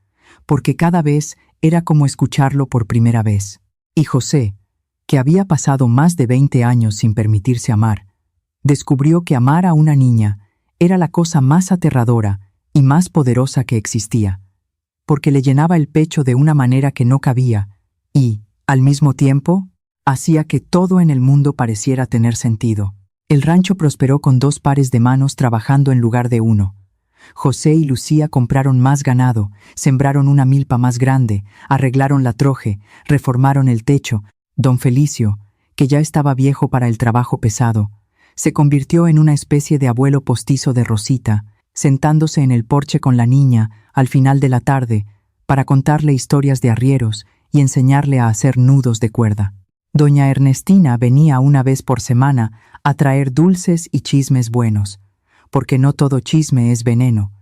porque cada vez era como escucharlo por primera vez. Y José, que había pasado más de 20 años sin permitirse amar, descubrió que amar a una niña era la cosa más aterradora y más poderosa que existía, porque le llenaba el pecho de una manera que no cabía y, al mismo tiempo, hacía que todo en el mundo pareciera tener sentido. El rancho prosperó con 2 pares de manos trabajando en lugar de uno. José y Lucía compraron más ganado, sembraron una milpa más grande, arreglaron la troje, reformaron el techo. Don Felicio, que ya estaba viejo para el trabajo pesado, se convirtió en una especie de abuelo postizo de Rosita, sentándose en el porche con la niña al final de la tarde para contarle historias de arrieros y enseñarle a hacer nudos de cuerda. Doña Ernestina venía una vez por semana a traer dulces y chismes buenos, porque no todo chisme es veneno,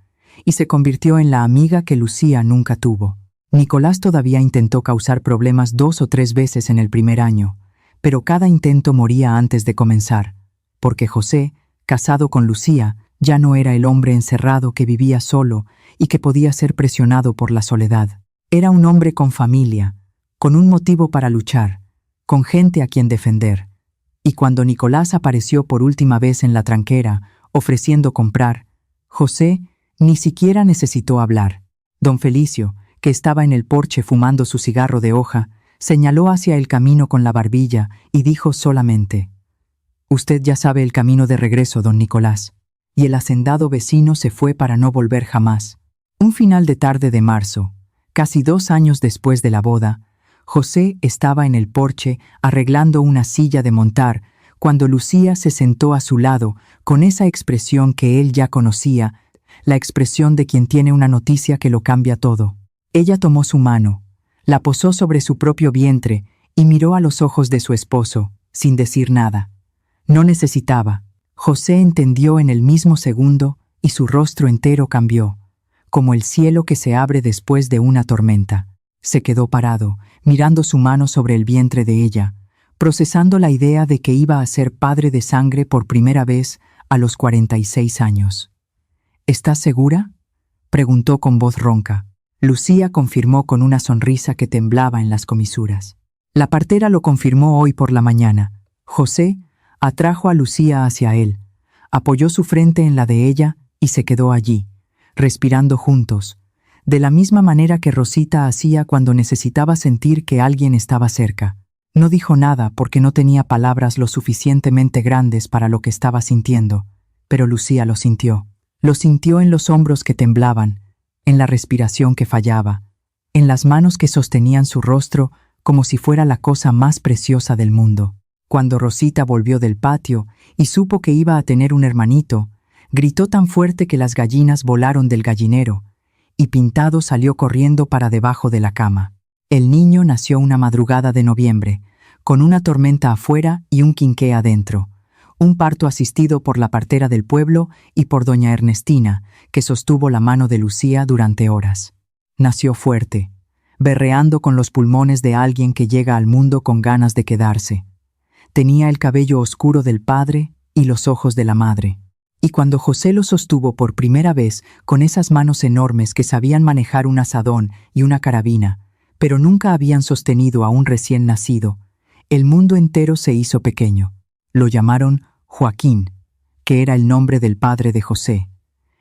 y se convirtió en la amiga que Lucía nunca tuvo. Nicolás todavía intentó causar problemas 2 o 3 veces en el primer año, pero cada intento moría antes de comenzar, porque José, casado con Lucía, ya no era el hombre encerrado que vivía solo y que podía ser presionado por la soledad. Era un hombre con familia, con un motivo para luchar, con gente a quien defender. Y cuando Nicolás apareció por última vez en la tranquera, ofreciendo comprar, José ni siquiera necesitó hablar. Don Felicio, que estaba en el porche fumando su cigarro de hoja, señaló hacia el camino con la barbilla y dijo solamente: «Usted ya sabe el camino de regreso, don Nicolás». Y el hacendado vecino se fue para no volver jamás. Un final de tarde de marzo, casi 2 años después de la boda, José estaba en el porche arreglando una silla de montar cuando Lucía se sentó a su lado con esa expresión que él ya conocía, la expresión de quien tiene una noticia que lo cambia todo. Ella tomó su mano, la posó sobre su propio vientre y miró a los ojos de su esposo, sin decir nada. No necesitaba. José entendió en el mismo segundo y su rostro entero cambió, como el cielo que se abre después de una tormenta. Se quedó parado, mirando su mano sobre el vientre de ella, procesando la idea de que iba a ser padre de sangre por primera vez a los 46 años. «¿Estás segura?», preguntó con voz ronca. Lucía confirmó con una sonrisa que temblaba en las comisuras. La partera lo confirmó hoy por la mañana. José atrajo a Lucía hacia él, apoyó su frente en la de ella y se quedó allí, respirando juntos, de la misma manera que Rosita hacía cuando necesitaba sentir que alguien estaba cerca. No dijo nada porque no tenía palabras lo suficientemente grandes para lo que estaba sintiendo, pero Lucía lo sintió. Lo sintió en los hombros que temblaban, en la respiración que fallaba, en las manos que sostenían su rostro como si fuera la cosa más preciosa del mundo. Cuando Rosita volvió del patio y supo que iba a tener un hermanito, gritó tan fuerte que las gallinas volaron del gallinero, y Pintado salió corriendo para debajo de la cama. El niño nació una madrugada de noviembre, con una tormenta afuera y un quinqué adentro, un parto asistido por la partera del pueblo y por doña Ernestina, que sostuvo la mano de Lucía durante horas. Nació fuerte, berreando con los pulmones de alguien que llega al mundo con ganas de quedarse. Tenía el cabello oscuro del padre y los ojos de la madre. Y cuando José lo sostuvo por primera vez con esas manos enormes que sabían manejar un azadón y una carabina, pero nunca habían sostenido a un recién nacido, el mundo entero se hizo pequeño. Lo llamaron Joaquín, que era el nombre del padre de José,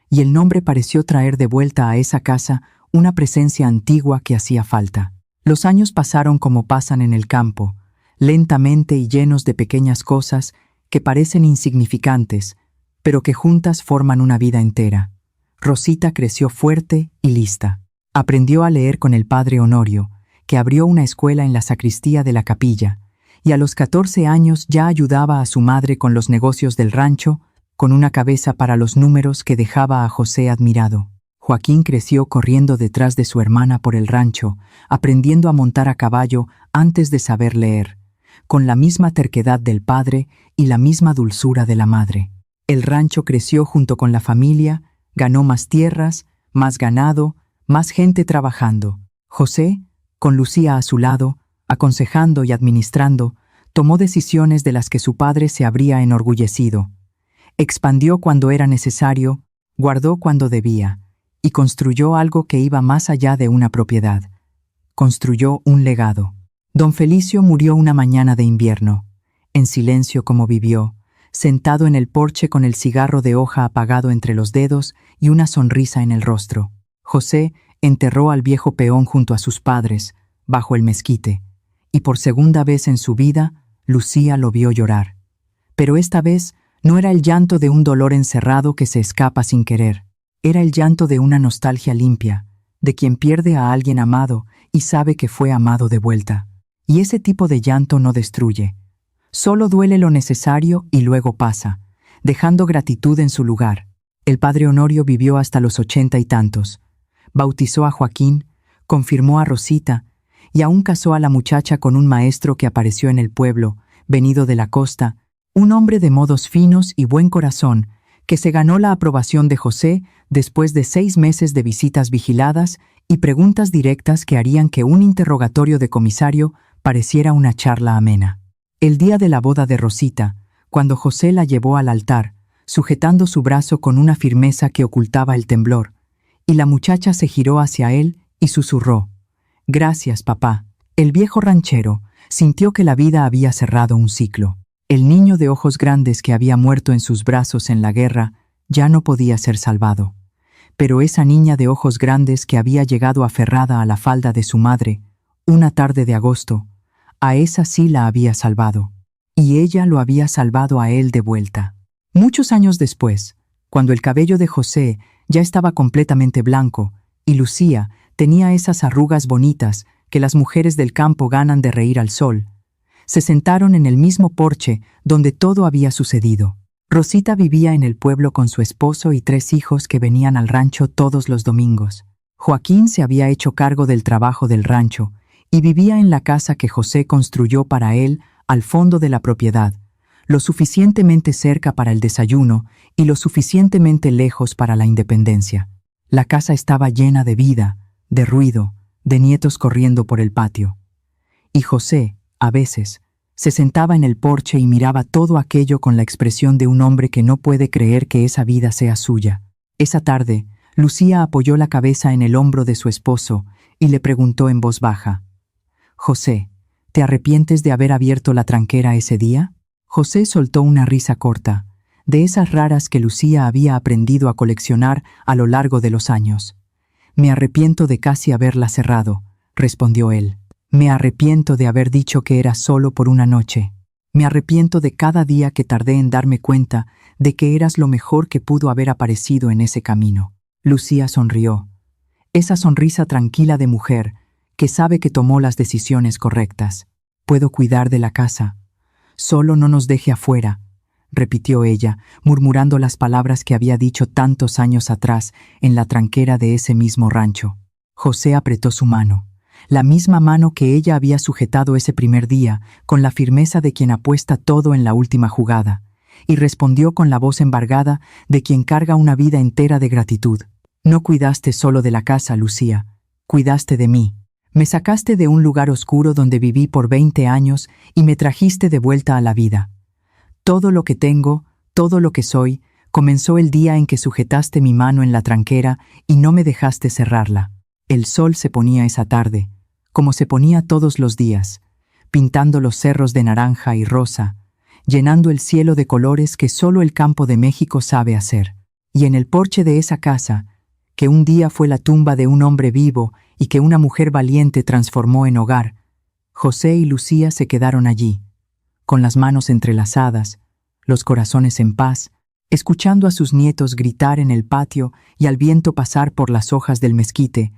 y el nombre pareció traer de vuelta a esa casa una presencia antigua que hacía falta. Los años pasaron como pasan en el campo, lentamente y llenos de pequeñas cosas que parecen insignificantes, pero que juntas forman una vida entera. Rosita creció fuerte y lista. Aprendió a leer con el padre Honorio, que abrió una escuela en la sacristía de la capilla, y a los 14 años ya ayudaba a su madre con los negocios del rancho, con una cabeza para los números que dejaba a José admirado. Joaquín creció corriendo detrás de su hermana por el rancho, aprendiendo a montar a caballo antes de saber leer, con la misma terquedad del padre y la misma dulzura de la madre. El rancho creció junto con la familia, ganó más tierras, más ganado, más gente trabajando. José, con Lucía a su lado, aconsejando y administrando, tomó decisiones de las que su padre se habría enorgullecido. Expandió cuando era necesario, guardó cuando debía, y construyó algo que iba más allá de una propiedad. Construyó un legado. Don Felicio murió una mañana de invierno, en silencio como vivió, sentado en el porche con el cigarro de hoja apagado entre los dedos y una sonrisa en el rostro. José enterró al viejo peón junto a sus padres, bajo el mezquite, y por segunda vez en su vida, Lucía lo vio llorar. Pero esta vez no era el llanto de un dolor encerrado que se escapa sin querer. Era el llanto de una nostalgia limpia, de quien pierde a alguien amado y sabe que fue amado de vuelta. Y ese tipo de llanto no destruye. Solo duele lo necesario y luego pasa, dejando gratitud en su lugar. El padre Honorio vivió hasta los 80 y tantos. Bautizó a Joaquín, confirmó a Rosita, y aún casó a la muchacha con un maestro que apareció en el pueblo, venido de la costa, un hombre de modos finos y buen corazón, que se ganó la aprobación de José después de 6 meses de visitas vigiladas y preguntas directas que harían que un interrogatorio de comisario pareciera una charla amena. El día de la boda de Rosita, cuando José la llevó al altar, sujetando su brazo con una firmeza que ocultaba el temblor, y la muchacha se giró hacia él y susurró: «Gracias, papá». El viejo ranchero sintió que la vida había cerrado un ciclo. El niño de ojos grandes que había muerto en sus brazos en la guerra ya no podía ser salvado. Pero esa niña de ojos grandes que había llegado aferrada a la falda de su madre, una tarde de agosto, a esa sí la había salvado. Y ella lo había salvado a él de vuelta. Muchos años después, cuando el cabello de José ya estaba completamente blanco y Lucía tenía esas arrugas bonitas que las mujeres del campo ganan de reír al sol, se sentaron en el mismo porche donde todo había sucedido. Rosita vivía en el pueblo con su esposo y 3 hijos que venían al rancho todos los domingos. Joaquín se había hecho cargo del trabajo del rancho y vivía en la casa que José construyó para él al fondo de la propiedad, lo suficientemente cerca para el desayuno y lo suficientemente lejos para la independencia. La casa estaba llena de vida, de ruido, de nietos corriendo por el patio. Y José, a veces, se sentaba en el porche y miraba todo aquello con la expresión de un hombre que no puede creer que esa vida sea suya. Esa tarde, Lucía apoyó la cabeza en el hombro de su esposo y le preguntó en voz baja: «José, ¿te arrepientes de haber abierto la tranquera ese día?» José soltó una risa corta, de esas raras que Lucía había aprendido a coleccionar a lo largo de los años. «Me arrepiento de casi haberla cerrado», respondió él. «Me arrepiento de haber dicho que era solo por una noche. Me arrepiento de cada día que tardé en darme cuenta de que eras lo mejor que pudo haber aparecido en ese camino». Lucía sonrió. Esa sonrisa tranquila de mujer, que sabe que tomó las decisiones correctas. Puedo cuidar de la casa. Solo no nos deje afuera, repitió ella, murmurando las palabras que había dicho tantos años atrás en la tranquera de ese mismo rancho. José apretó su mano, la misma mano que ella había sujetado ese primer día, con la firmeza de quien apuesta todo en la última jugada, y respondió con la voz embargada de quien carga una vida entera de gratitud. No cuidaste solo de la casa, Lucía, cuidaste de mí. Me sacaste de un lugar oscuro donde viví por 20 años y me trajiste de vuelta a la vida. Todo lo que tengo, todo lo que soy, comenzó el día en que sujetaste mi mano en la tranquera y no me dejaste cerrarla. El sol se ponía esa tarde, como se ponía todos los días, pintando los cerros de naranja y rosa, llenando el cielo de colores que solo el campo de México sabe hacer. Y en el porche de esa casa, que un día fue la tumba de un hombre vivo y que una mujer valiente transformó en hogar, José y Lucía se quedaron allí, con las manos entrelazadas, los corazones en paz, escuchando a sus nietos gritar en el patio y al viento pasar por las hojas del mezquite,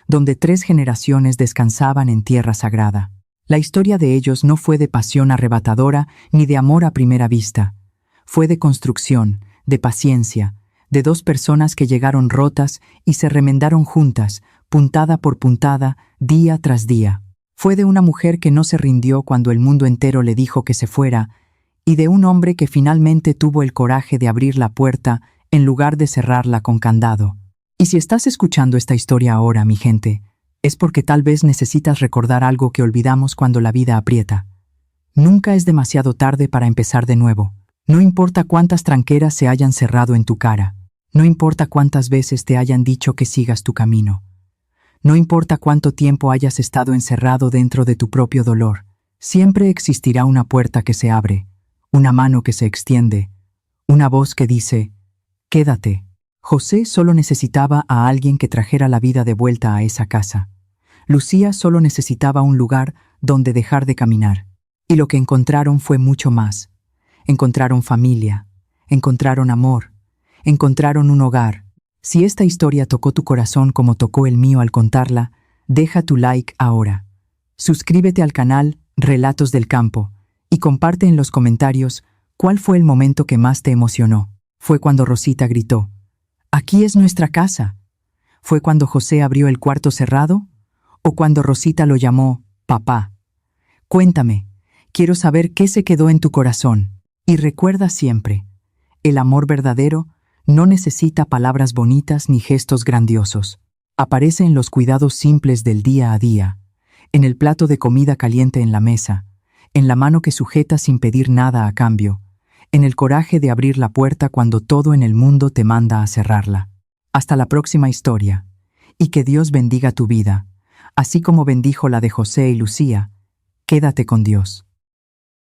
donde 3 generaciones descansaban en tierra sagrada. La historia de ellos no fue de pasión arrebatadora ni de amor a primera vista. Fue de construcción, de paciencia, de 2 personas que llegaron rotas y se remendaron juntas, puntada por puntada, día tras día. Fue de una mujer que no se rindió cuando el mundo entero le dijo que se fuera, y de un hombre que finalmente tuvo el coraje de abrir la puerta en lugar de cerrarla con candado. Y si estás escuchando esta historia ahora, mi gente, es porque tal vez necesitas recordar algo que olvidamos cuando la vida aprieta. Nunca es demasiado tarde para empezar de nuevo. No importa cuántas tranqueras se hayan cerrado en tu cara. No importa cuántas veces te hayan dicho que sigas tu camino. No importa cuánto tiempo hayas estado encerrado dentro de tu propio dolor. Siempre existirá una puerta que se abre, una mano que se extiende, una voz que dice, quédate. José solo necesitaba a alguien que trajera la vida de vuelta a esa casa. Lucía solo necesitaba un lugar donde dejar de caminar. Y lo que encontraron fue mucho más. Encontraron familia, encontraron amor, encontraron un hogar. Si esta historia tocó tu corazón como tocó el mío al contarla, deja tu like ahora. Suscríbete al canal Relatos del Campo y comparte en los comentarios cuál fue el momento que más te emocionó. ¿Fue cuando Rosita gritó, «Aquí es nuestra casa»? ¿Fue cuando José abrió el cuarto cerrado? ¿O cuando Rosita lo llamó papá? Cuéntame, quiero saber qué se quedó en tu corazón. Y recuerda siempre, el amor verdadero no necesita palabras bonitas ni gestos grandiosos. Aparece en los cuidados simples del día a día, en el plato de comida caliente en la mesa, en la mano que sujeta sin pedir nada a cambio, en el coraje de abrir la puerta cuando todo en el mundo te manda a cerrarla. Hasta la próxima historia, y que Dios bendiga tu vida, así como bendijo la de José y Lucía. Quédate con Dios.